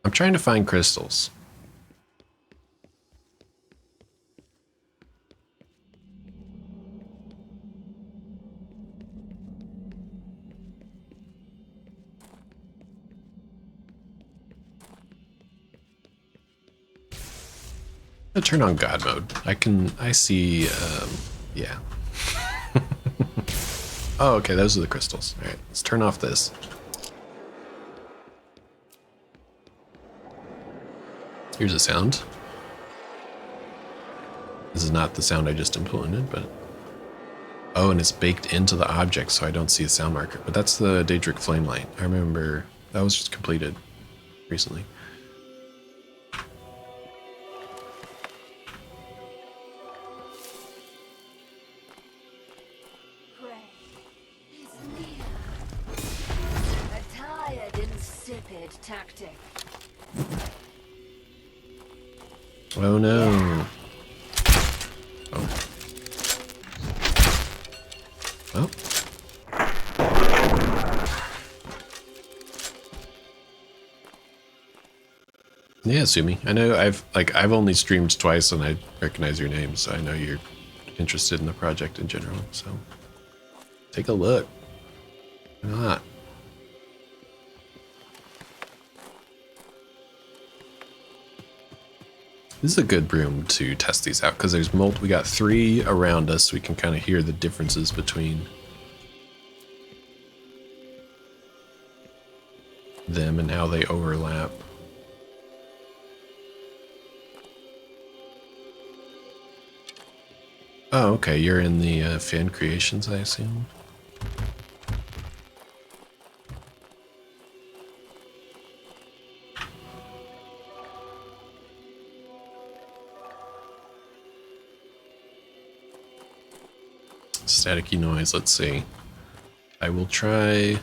I'm trying to find crystals. I'm gonna turn on God mode. I see, yeah. Oh, okay, those are the crystals. All right, let's turn off this. Here's a sound. This is not the sound I just implemented, but... Oh, and it's baked into the object, so I don't see a sound marker. But that's the Daedric Flame Light. I remember that was just completed recently. Oh no. Oh. Oh. Yeah, Sumi. I know I've only streamed twice and I recognize your name, so I know you're interested in the project in general. So take a look. Why not? This is a good room to test these out because there's we got 3 around us. So we can kind of hear the differences between them and how they overlap. Oh, okay. You're in the fan creations, I assume. Staticky noise. Let's see. I will try.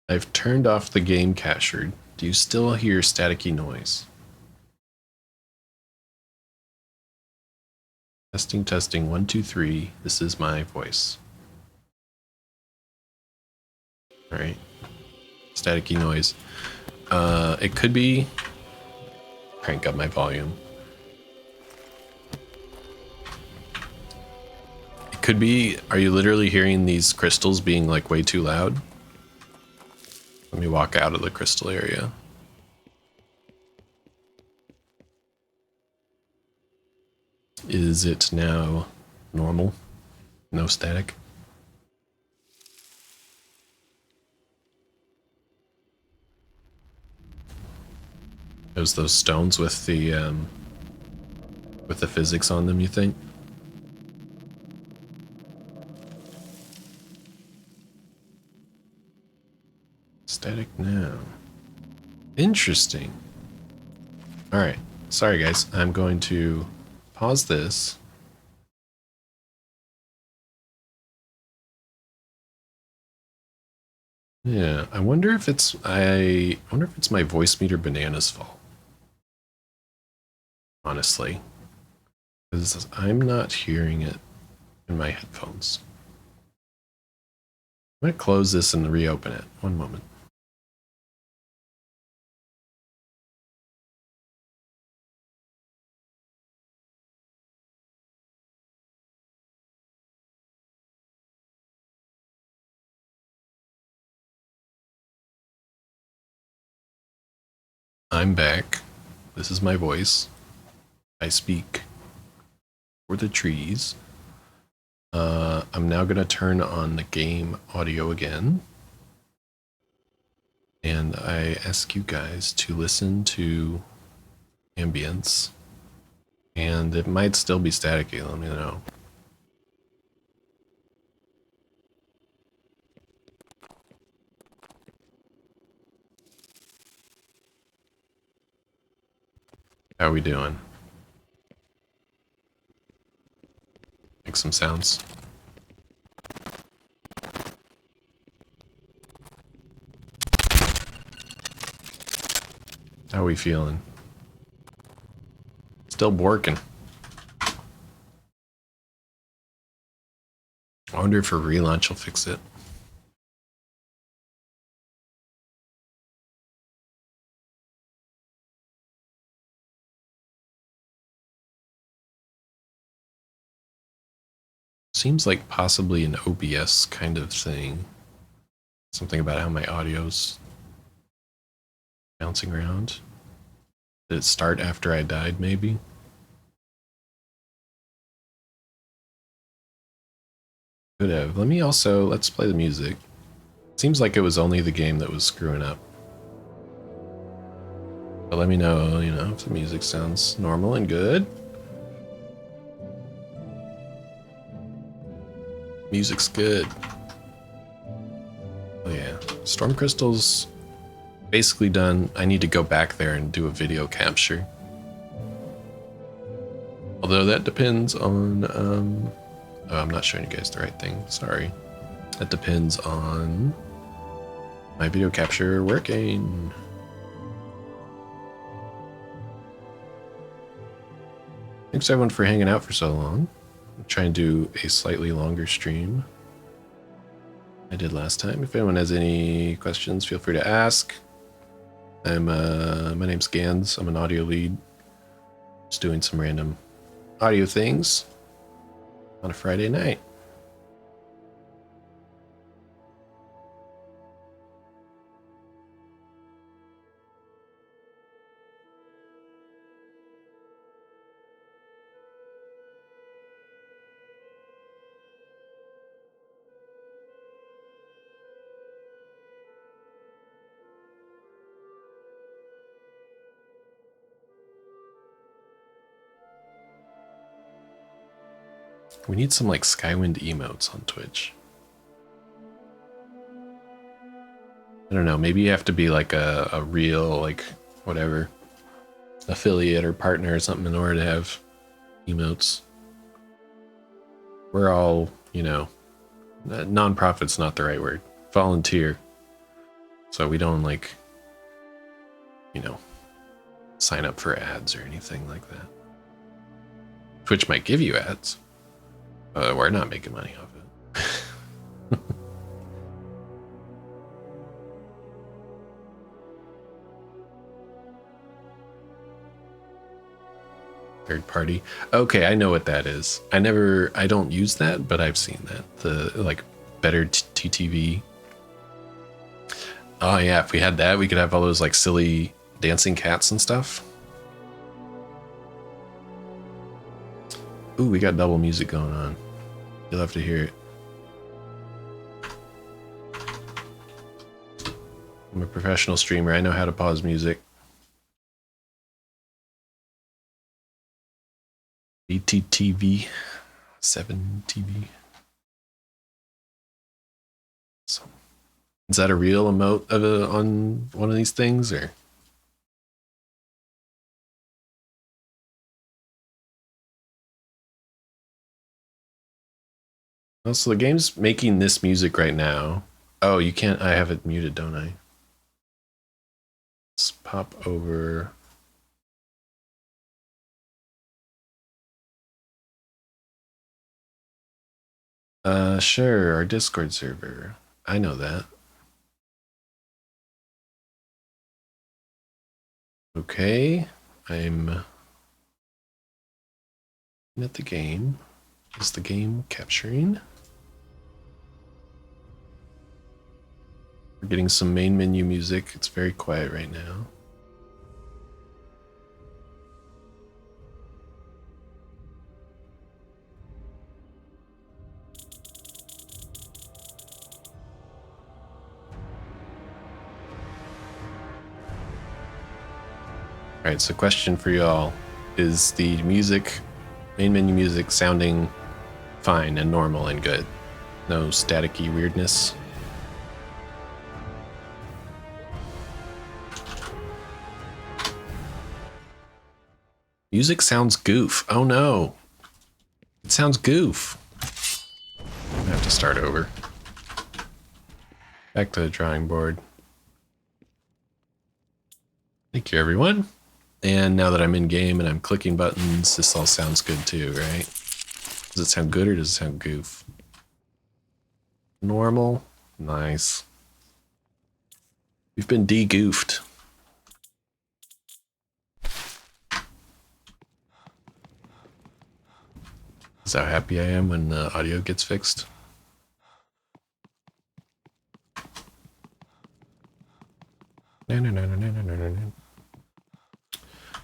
I've turned off the game cacher. Do you still hear staticky noise? Testing, testing, 1, 2, 3. This is my voice. All right. Staticky noise. It could be. Crank up my volume. It could be. Are you literally hearing these crystals being like way too loud? Let me walk out of the crystal area. Is it now normal? No static? Those stones with the physics on them, you think? Static now. Interesting. All right. Sorry, guys. I'm going to pause this. Yeah, I wonder if it's my voice meter banana's fault. Honestly, because I'm not hearing it in my headphones. I'm gonna close this and reopen it. One moment. I'm back. This is my voice. I speak for the trees. I'm now gonna turn on the game audio again. And I ask you guys to listen to ambience. And it might still be staticky, let me know. How are we doing? Make some sounds. How are we feeling? Still working. I wonder if a relaunch will fix it. Seems like possibly an OBS kind of thing. Something about how my audio's bouncing around. Did it start after I died, maybe? Could have. Let's play the music. Seems like it was only the game that was screwing up. But let me know, if the music sounds normal and good. Music's good. Oh yeah. Storm Crystal's basically done. I need to go back there and do a video capture. Although that depends on, oh, I'm not showing you guys the right thing. Sorry. That depends on my video capture working. Thanks everyone for hanging out for so long. I'm trying to do a slightly longer stream. I did last time. If anyone has any questions, feel free to ask. My name's Ganz. I'm an audio lead. Just doing some random audio things on a Friday night. We need some like Skywind emotes on Twitch. I don't know, maybe you have to be like a real, like, whatever, affiliate or partner or something in order to have emotes. We're all, you know, non-profit's not the right word. Volunteer. So we don't, like, you know, sign up for ads or anything like that. Twitch might give you ads. We're not making money off it. Third party. Okay, I know what that is. I don't use that, but I've seen that. The like better TTV. Oh yeah, if we had that, we could have all those like silly dancing cats and stuff. Ooh, we got double music going on. You'll have to hear it. I'm a professional streamer. I know how to pause music. BTTV, 7 TV. So, is that a real emote on one of these things, or? Oh, so the game's making this music right now. Oh, you can't. I have it muted, don't I? Let's pop over. Sure, our Discord server. I know that. Okay, I'm looking at the game. Is the game capturing? We're getting some main menu music. It's very quiet right now. All right, so question for y'all. Is the music, main menu music, sounding fine and normal and good? No staticky weirdness? Music sounds goof. Oh no. It sounds goof. I have to start over. Back to the drawing board. Thank you, everyone. And now that I'm in game and I'm clicking buttons, this all sounds good too, right? Does it sound good or does it sound goof? Normal. Nice. We've been de-goofed. Is how happy I am when the audio gets fixed.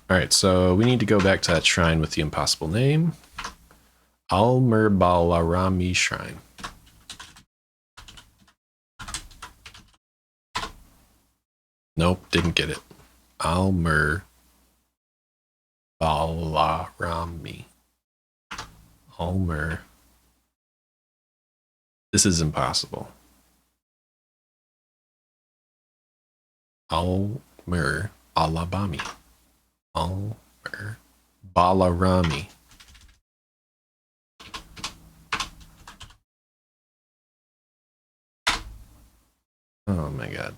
Alright, so we need to go back to that shrine with the impossible name. Al-Murbalarami Shrine. Nope, didn't get it. Al-Murbalarami. Almer. This is impossible. Almer Alabami. Almer Balarami. Oh my god.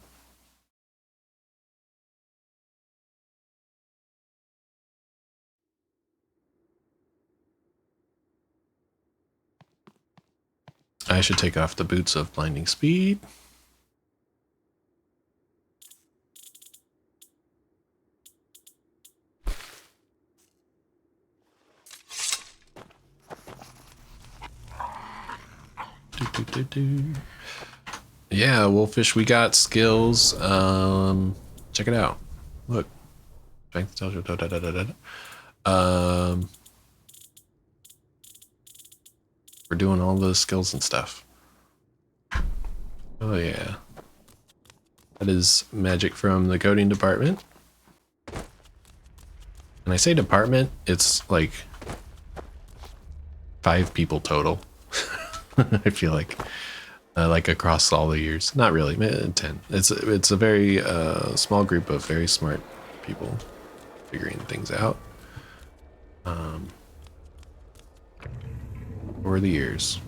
I should take off the boots of blinding speed. Yeah, Wolfish, we got skills. Check it out. Look. We're doing all the skills and stuff. Oh yeah. That is magic from the coding department. And I say department, it's like 5 people total. I feel like across all the years. Not really, 10. It's a very small group of very smart people figuring things out. Over the years.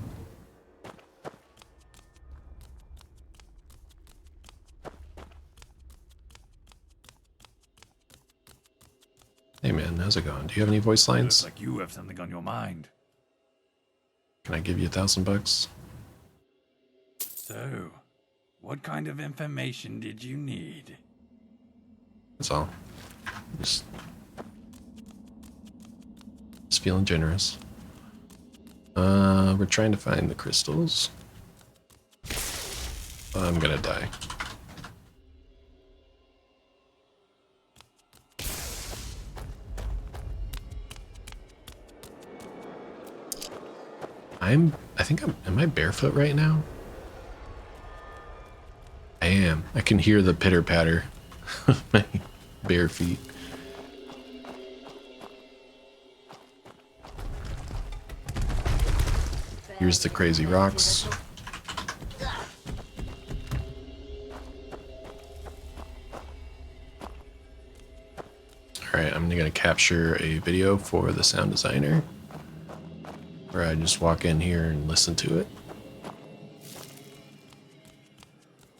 Hey man, how's it going? Do you have any voice lines? Looks like you have something on your mind. Can I give you $1,000? So, what kind of information did you need? That's all. Just feeling generous. We're trying to find the crystals. I'm gonna die. Am I barefoot right now? I am. I can hear the pitter patter of my bare feet. Here's the crazy rocks. Alright, I'm gonna capture a video for the sound designer, where I just walk in here and listen to it.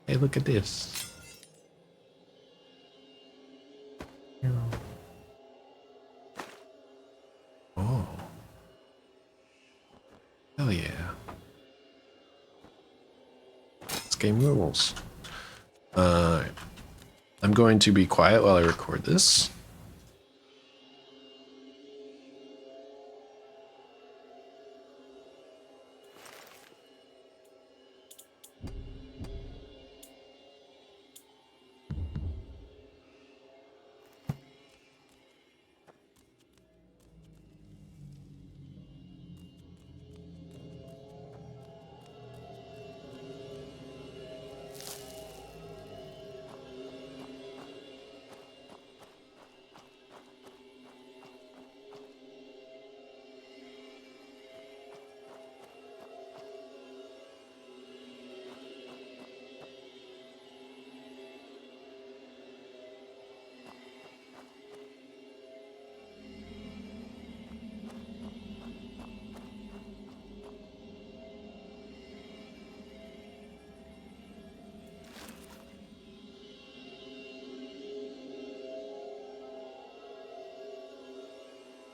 Hey, look at this. Oh. Hell yeah. This game rules. I'm going to be quiet while I record this.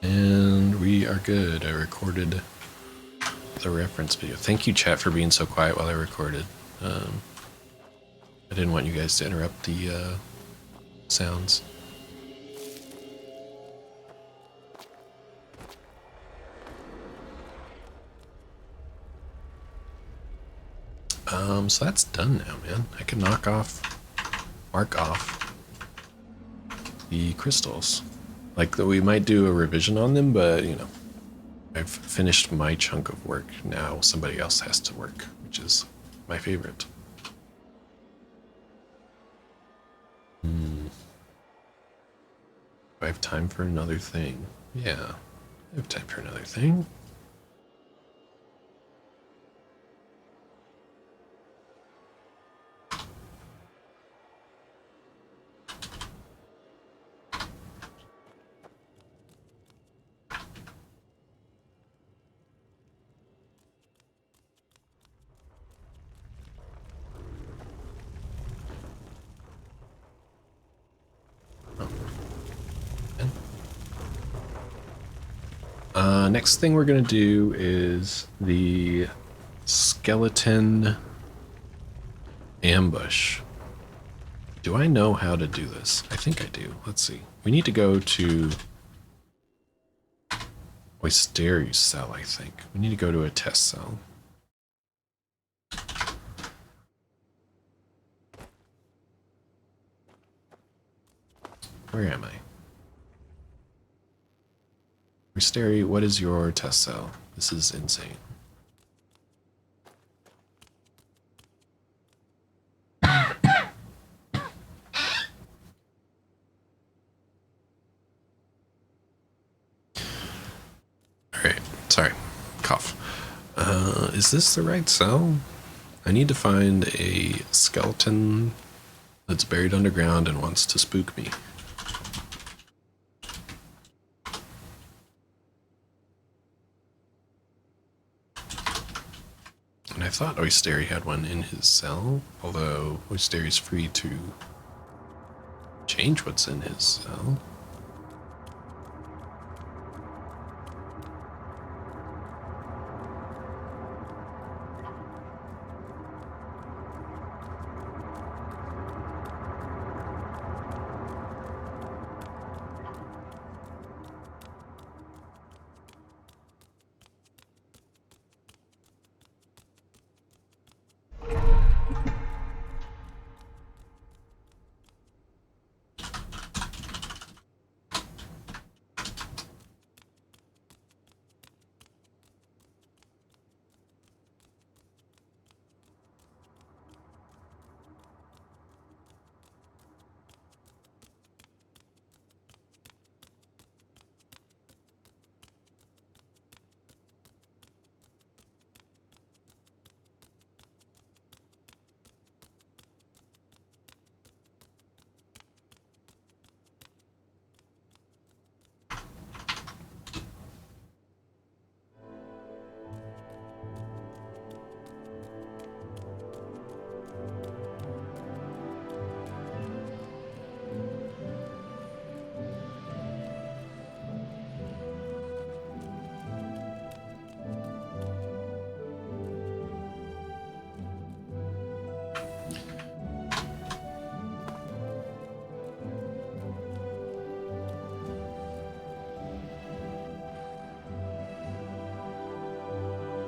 And we are good. I recorded the reference video. Thank you, chat, for being so quiet while I recorded. I didn't want you guys to interrupt the sounds. So that's done now, man. I can mark off the crystals. Like, we might do a revision on them, but, you know, I've finished my chunk of work. Now somebody else has to work, which is my favorite. Do I have time for another thing? Yeah, I have time for another thing. Next thing we're gonna do is the Skeleton ambush. Do I know how to do this? I think I do. Let's see. We need to go to Oyster's cell, I think. We need to go to a test cell. Where am I? Oyster, what is your test cell? This is insane. Alright, sorry. Cough. Is this the right cell? I need to find a skeleton that's buried underground and wants to spook me. And I thought Oyster had one in his cell, although Oyster is free to change what's in his cell.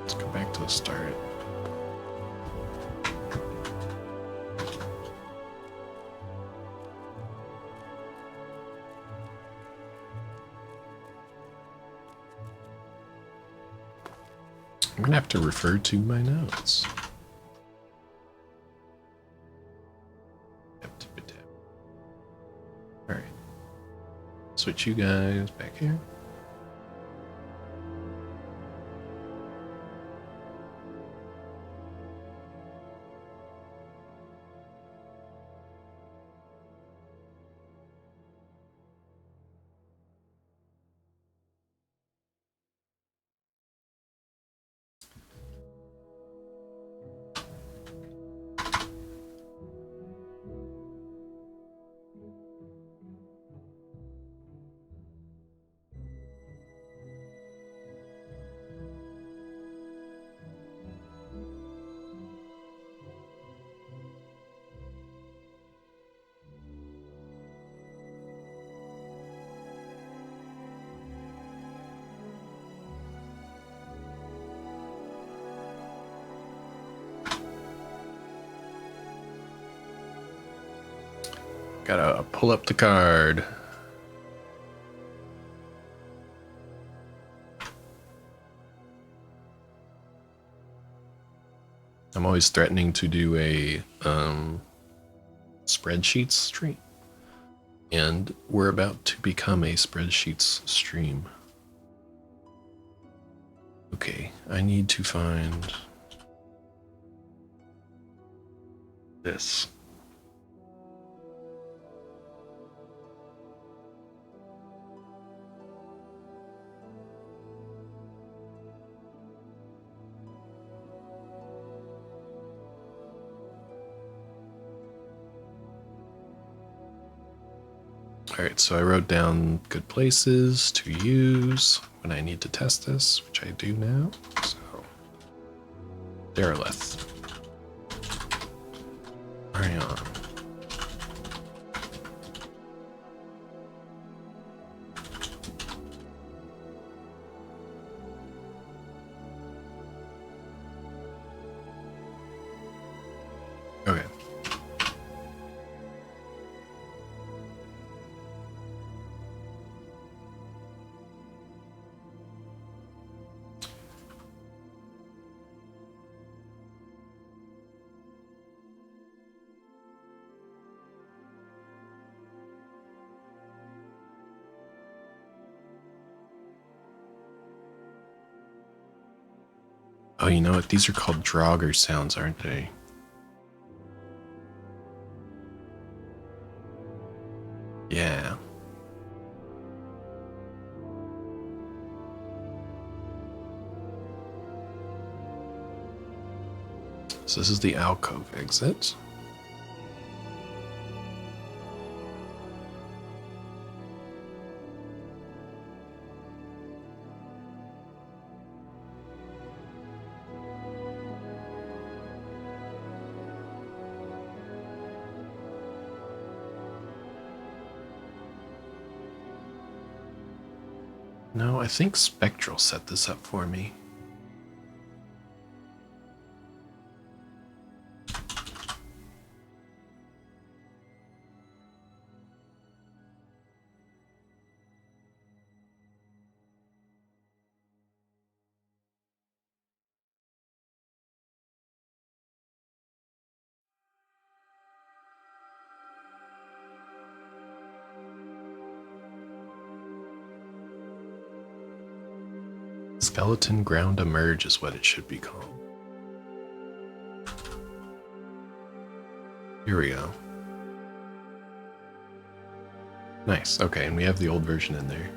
Let's go back to the start. I'm gonna have to refer to my notes. Alright. Switch you guys back here. Gotta pull up the card. I'm always threatening to do a spreadsheets stream. And we're about to become a spreadsheets stream. Okay, I need to find this. Alright, so I wrote down good places to use when I need to test this, which I do now. So Derelith. Arion. Okay. Oh, you know what? These are called Draugr sounds, aren't they? Yeah. So this is the alcove exit. No, I think Spectral set this up for me. Skeleton Ground Emerge is what it should be called. Here we go. Nice. Okay, and we have the old version in there.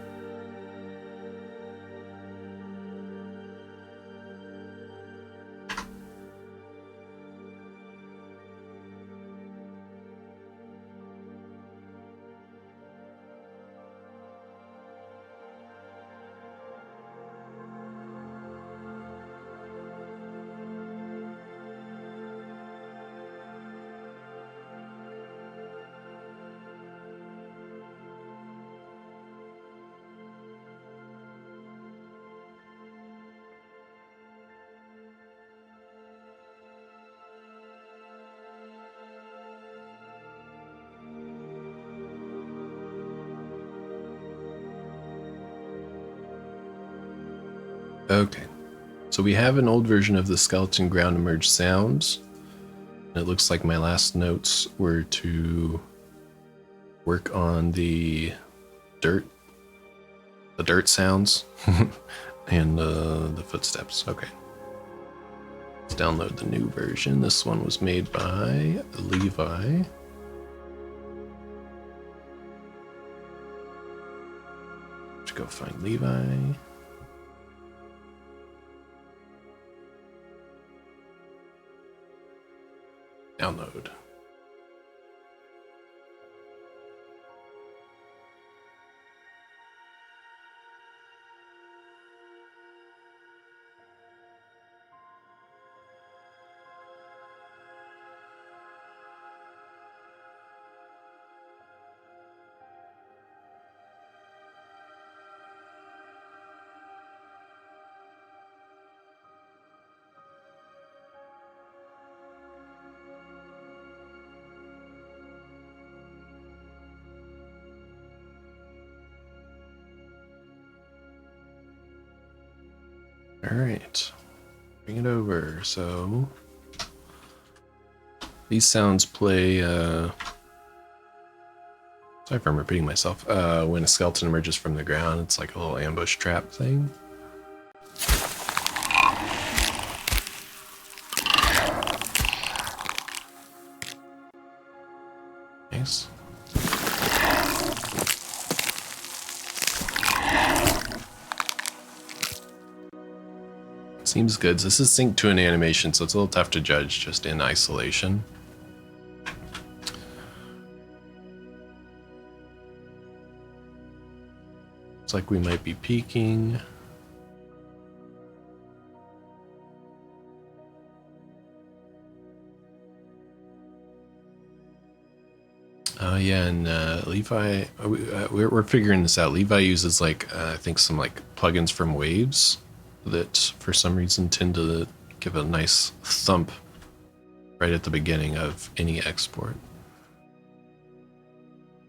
Okay, so we have an old version of the Skeleton Ground Emerge sounds. It looks like my last notes were to work on the dirt sounds and the footsteps. Okay, let's download the new version. This one was made by Levi. Let's go find Levi. Download. All right, bring it over. So these sounds play, sorry if I'm repeating myself, when a skeleton emerges from the ground, it's like a little ambush trap thing. Nice. Seems good. This is synced to an animation, so it's a little tough to judge just in isolation. Looks like we might be peaking. Yeah, and Levi, we're figuring this out. Levi uses like I think some like plugins from Waves that for some reason tend to give a nice thump right at the beginning of any export.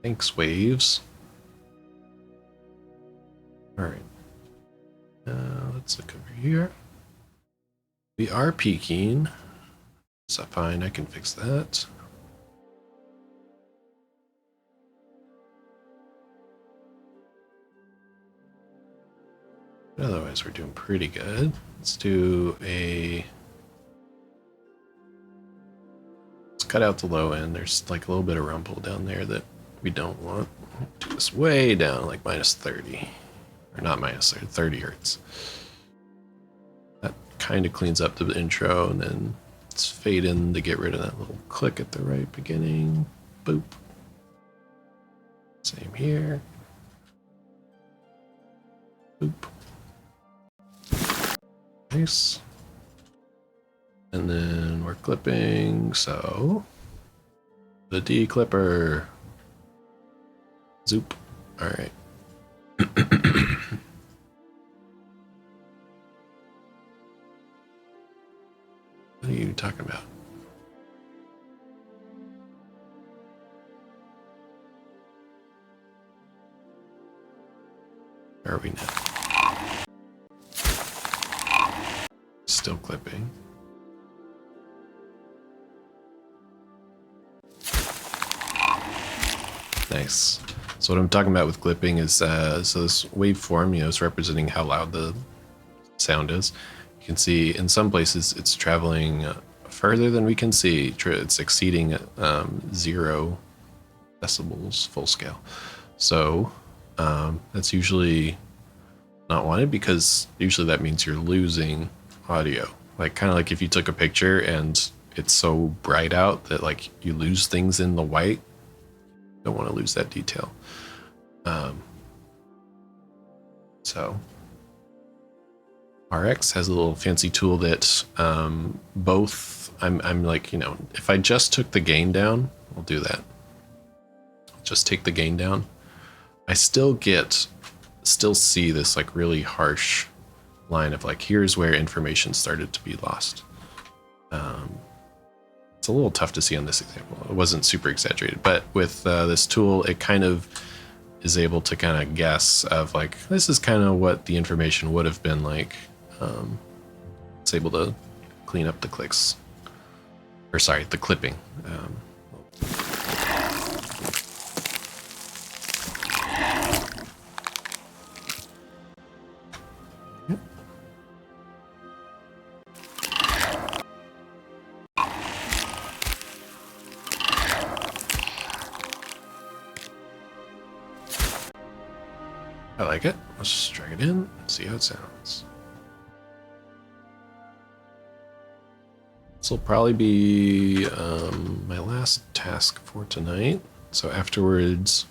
Thanks, Waves. All right, let's look over here. We are peaking. Is that fine? I can fix that. But otherwise, we're doing pretty good. Let's do a... Let's cut out the low end. There's like a little bit of rumble down there that we don't want. Do this way down, like minus 30. Or not minus 30, 30 hertz. That kind of cleans up the intro, and then let's fade in to get rid of that little click at the right beginning. Boop. Same here. Boop. Nice. And then we're clipping, so the D clipper. Zoop. All right. What are you talking about? Where are we now? Still clipping. Nice. So what I'm talking about with clipping is, so this waveform, you know, is representing how loud the sound is. You can see in some places it's traveling further than we can see. It's exceeding 0 decibels full scale. So that's usually not wanted, because usually that means you're losing audio. Like kind of like if you took a picture and it's so bright out that like you lose things in the white. Don't want to lose that detail. So RX has a little fancy tool that both I'm like, you know, if I just took the gain down, we'll do that. Just take the gain down. I still see this like really harsh line of like, here's where information started to be lost. It's a little tough to see on this example. It wasn't super exaggerated, but with this tool, it kind of is able to kind of guess of like, this is kind of what the information would have been like. It's able to clean up the clicks, or sorry, the clipping. I like it. Let's just drag it in and see how it sounds. This will probably be my last task for tonight. So afterwards,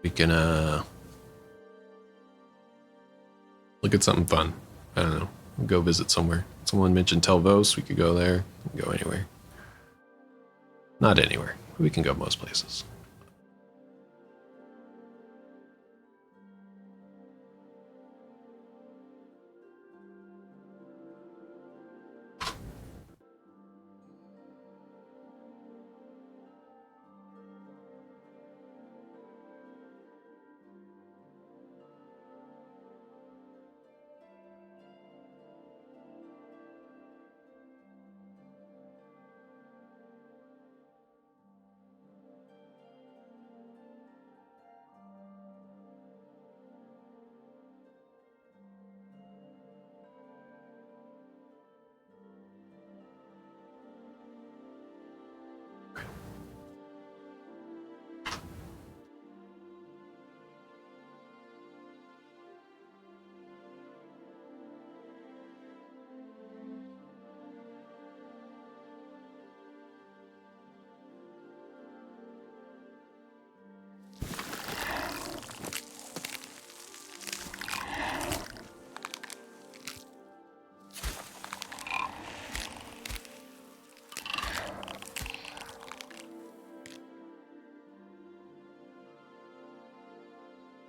we can look at something fun. I don't know. Go visit somewhere. Someone mentioned Telvos. We could go there. We can go anywhere. Not anywhere. We can go most places.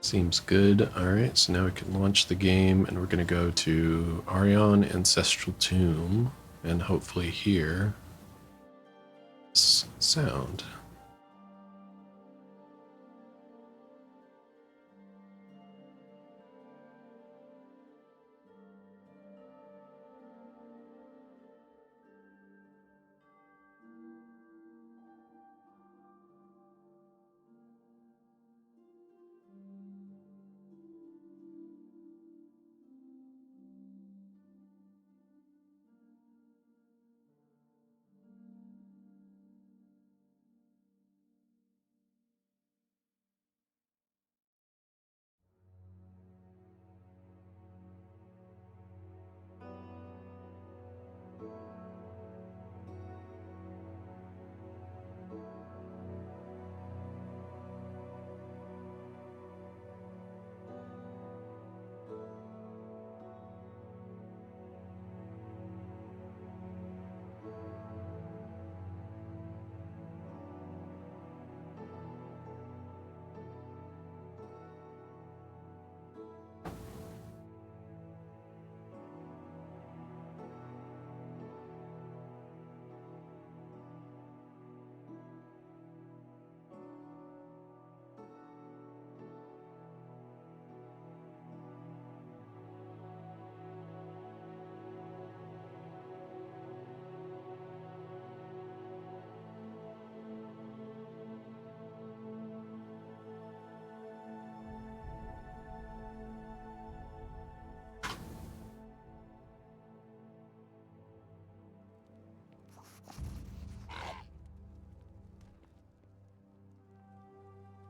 Seems good. All right, so now we can launch the game, and we're going to go to Arion Ancestral Tomb, and hopefully hear this sound.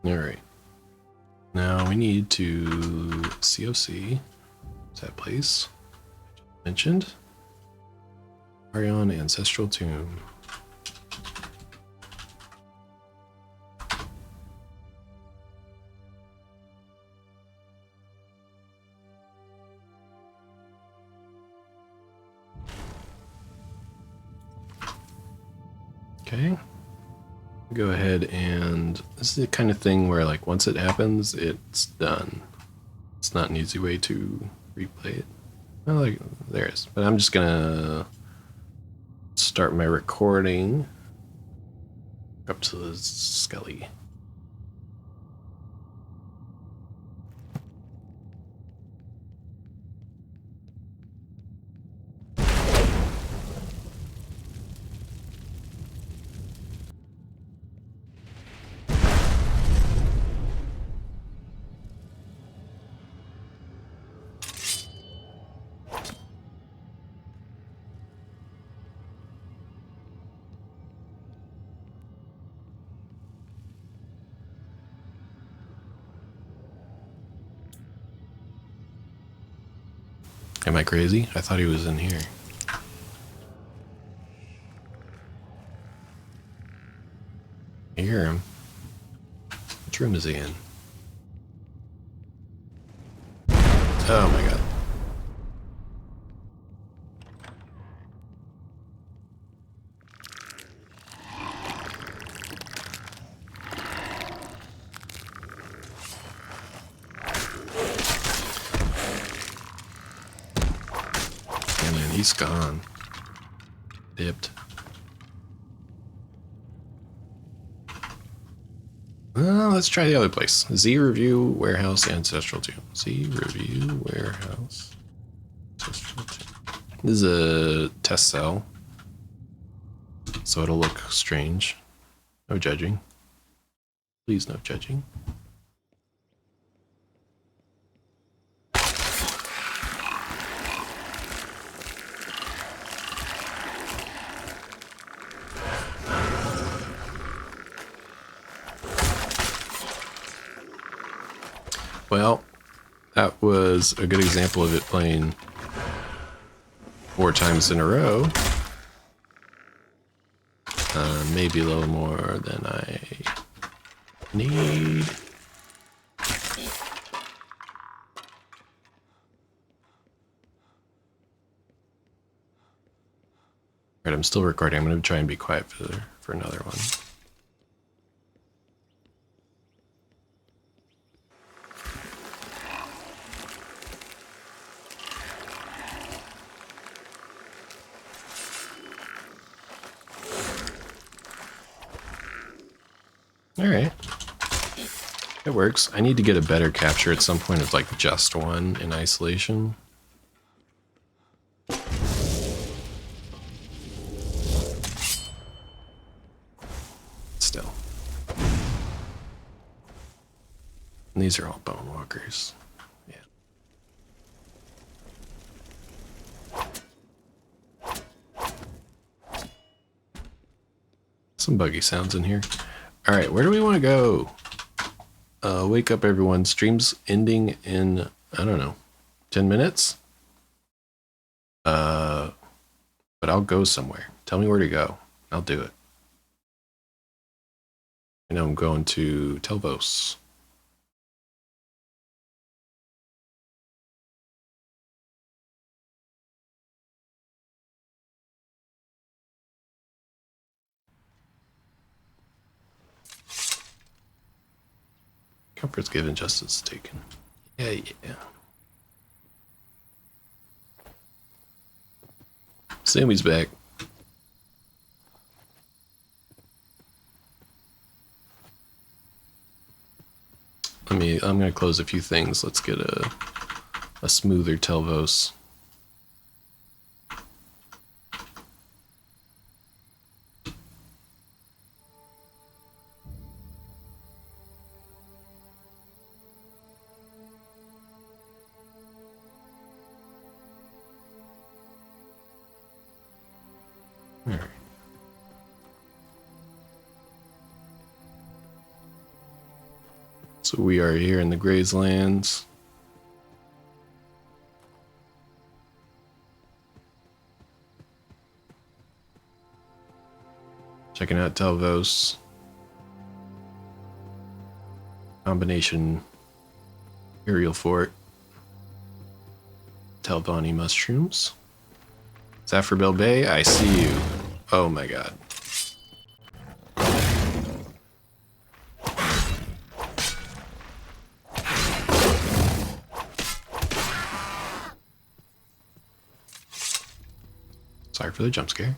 All right. Now we need to COC. Is that place mentioned? Arion Ancestral Tomb. Okay. Go ahead, and this is the kind of thing where, like, once it happens, it's done. It's not an easy way to replay it. Well, like, there is. But I'm just gonna start my recording up to the Skelly. Am I crazy? I thought he was in here. I hear him. Which room is he in? Oh my god. And then he's gone. Dipped. Let's try the other place. Z Review Warehouse Ancestral Tomb. Z Review Warehouse Ancestral Tomb. This is a test cell, so it'll look strange. No judging. Please, no judging. Well, that was a good example of it playing 4 times in a row. Maybe a little more than I need. Alright, I'm still recording. I'm going to try and be quiet for another one. Alright. It works. I need to get a better capture at some point of like just one in isolation. Still. And these are all bone walkers. Yeah. Some buggy sounds in here. Alright, where do we want to go? Wake up everyone. Stream's ending in, I don't know, 10 minutes? But I'll go somewhere. Tell me where to go. I'll do it. I know I'm going to Telvos. Comfort's given, justice is taken. Yeah, yeah. Sammy's back. I'm gonna close a few things. Let's get a smoother Telvos. All right. So we are here in the Grayslands. Checking out Telvos. Combination Aerial Fort. Telvani mushrooms. Zafrabel Bay, I see you. Oh my god. Sorry for the jump scare.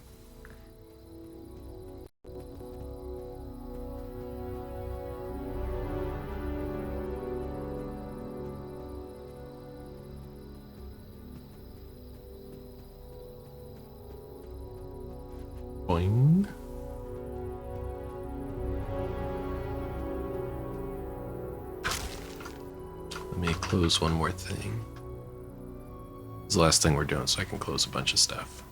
Boing. Let me close one more thing. This is the last thing we're doing, so I can close a bunch of stuff.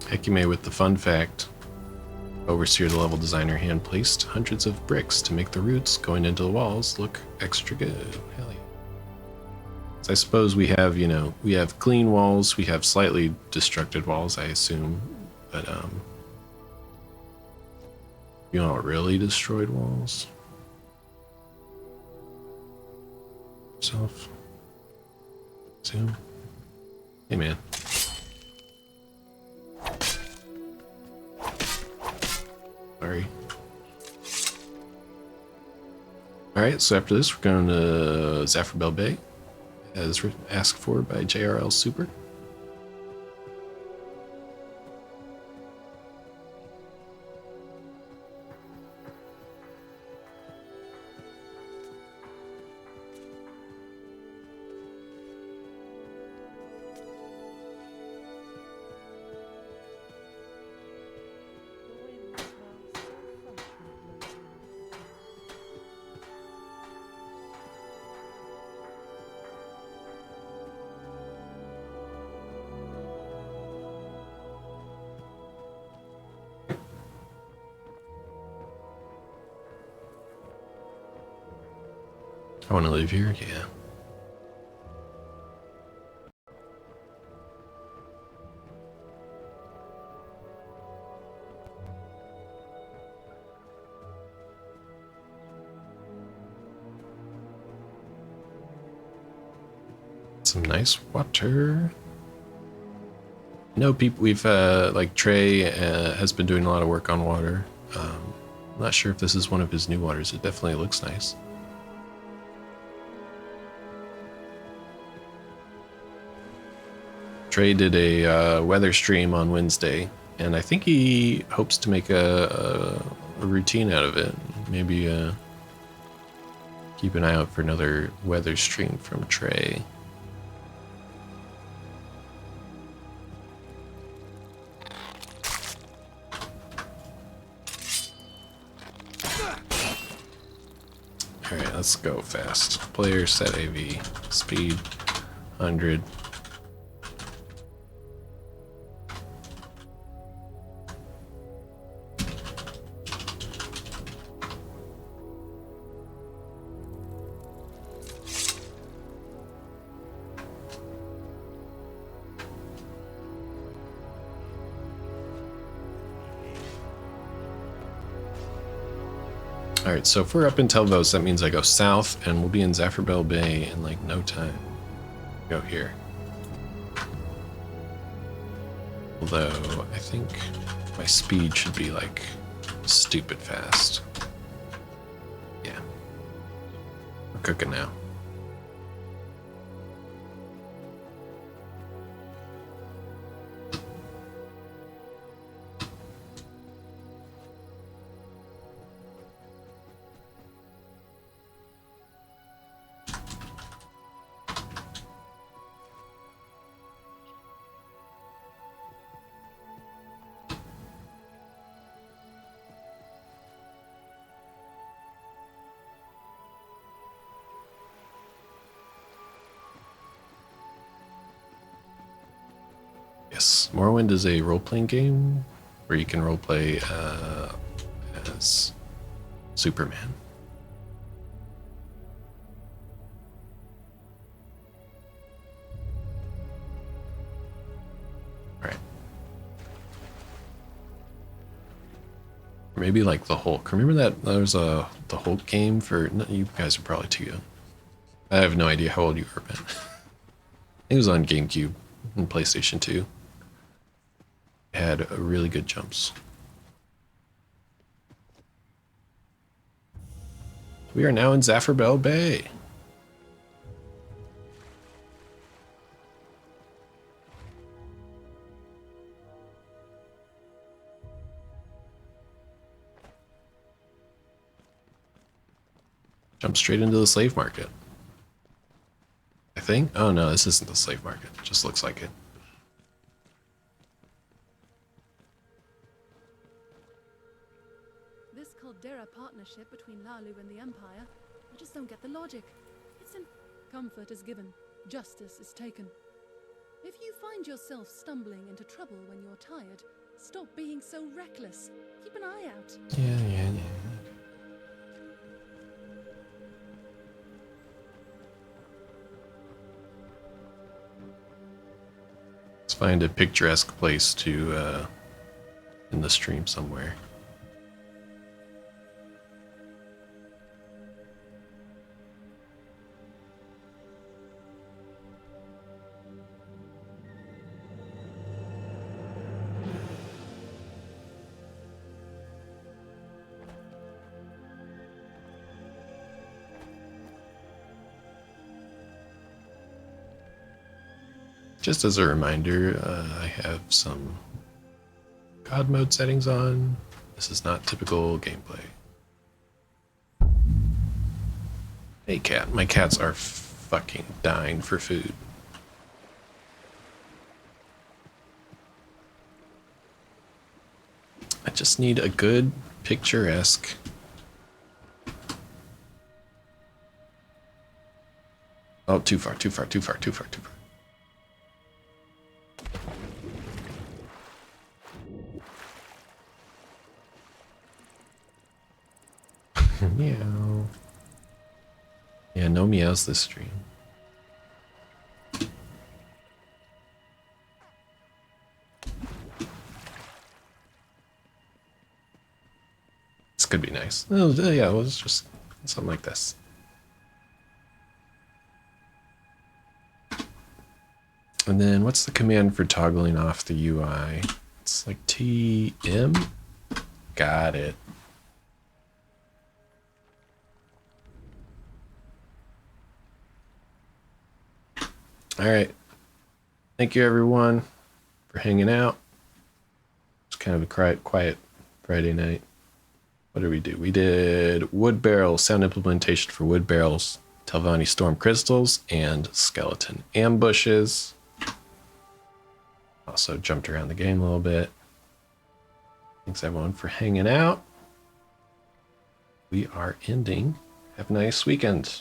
Hekime with the fun fact. Overseer, the level designer, hand placed hundreds of bricks to make the roots going into the walls look extra good. Hell yeah. So I suppose we have, you know, we have clean walls, we have slightly destructed walls, I assume, but you know, really destroyed walls. Self. Zoom. Hey man. Sorry. Alright, so after this we're going to Zafrabel Bay, as asked for by JRL Super. I want to live here, yeah. Some nice water. I know people, we've, like Trey has been doing a lot of work on water. I'm not sure if this is one of his new waters. It definitely looks nice. Trey did a weather stream on Wednesday, and I think he hopes to make a routine out of it. Maybe keep an eye out for another weather stream from Trey. Alright, let's go fast. Player set AV. Speed 100. Alright, so if we're up in Telvos, that means I go south, and we'll be in Zaffirbell Bay in like no time. Go here. Although, I think my speed should be like stupid fast. Yeah. We're cooking now. Yes, Morrowind is a role-playing game where you can role-play as Superman. All right. Or maybe like the Hulk. Remember that there was the Hulk game for... No, you guys are probably too young. I have no idea how old you are, but it was on GameCube and PlayStation 2. Had really good jumps. We are now in Zaffirbell Bay. Jump straight into the slave market. I think. Oh no, this isn't the slave market. It just looks like it. Caldera partnership between Lalu and the Empire. I just don't get the logic. It's an comfort is given, justice is taken. If you find yourself stumbling into trouble when you're tired, stop being so reckless. Keep an eye out. Yeah. Let's find a picturesque place to in the stream somewhere. Just as a reminder, I have some God mode settings on. This is not typical gameplay. Hey cat, my cats are fucking dying for food. I just need a good picturesque. Oh, too far. Meow. Yeah, no meows this stream. This could be nice. Oh, yeah, well, it's just something like this. And then what's the command for toggling off the UI? It's like TM. Got it. All right. Thank you, everyone, for hanging out. It's kind of a quiet Friday night. What did we do? We did wood barrels, sound implementation for wood barrels, Telvanni storm crystals, and skeleton ambushes. Also jumped around the game a little bit. Thanks, everyone, for hanging out. We are ending. Have a nice weekend.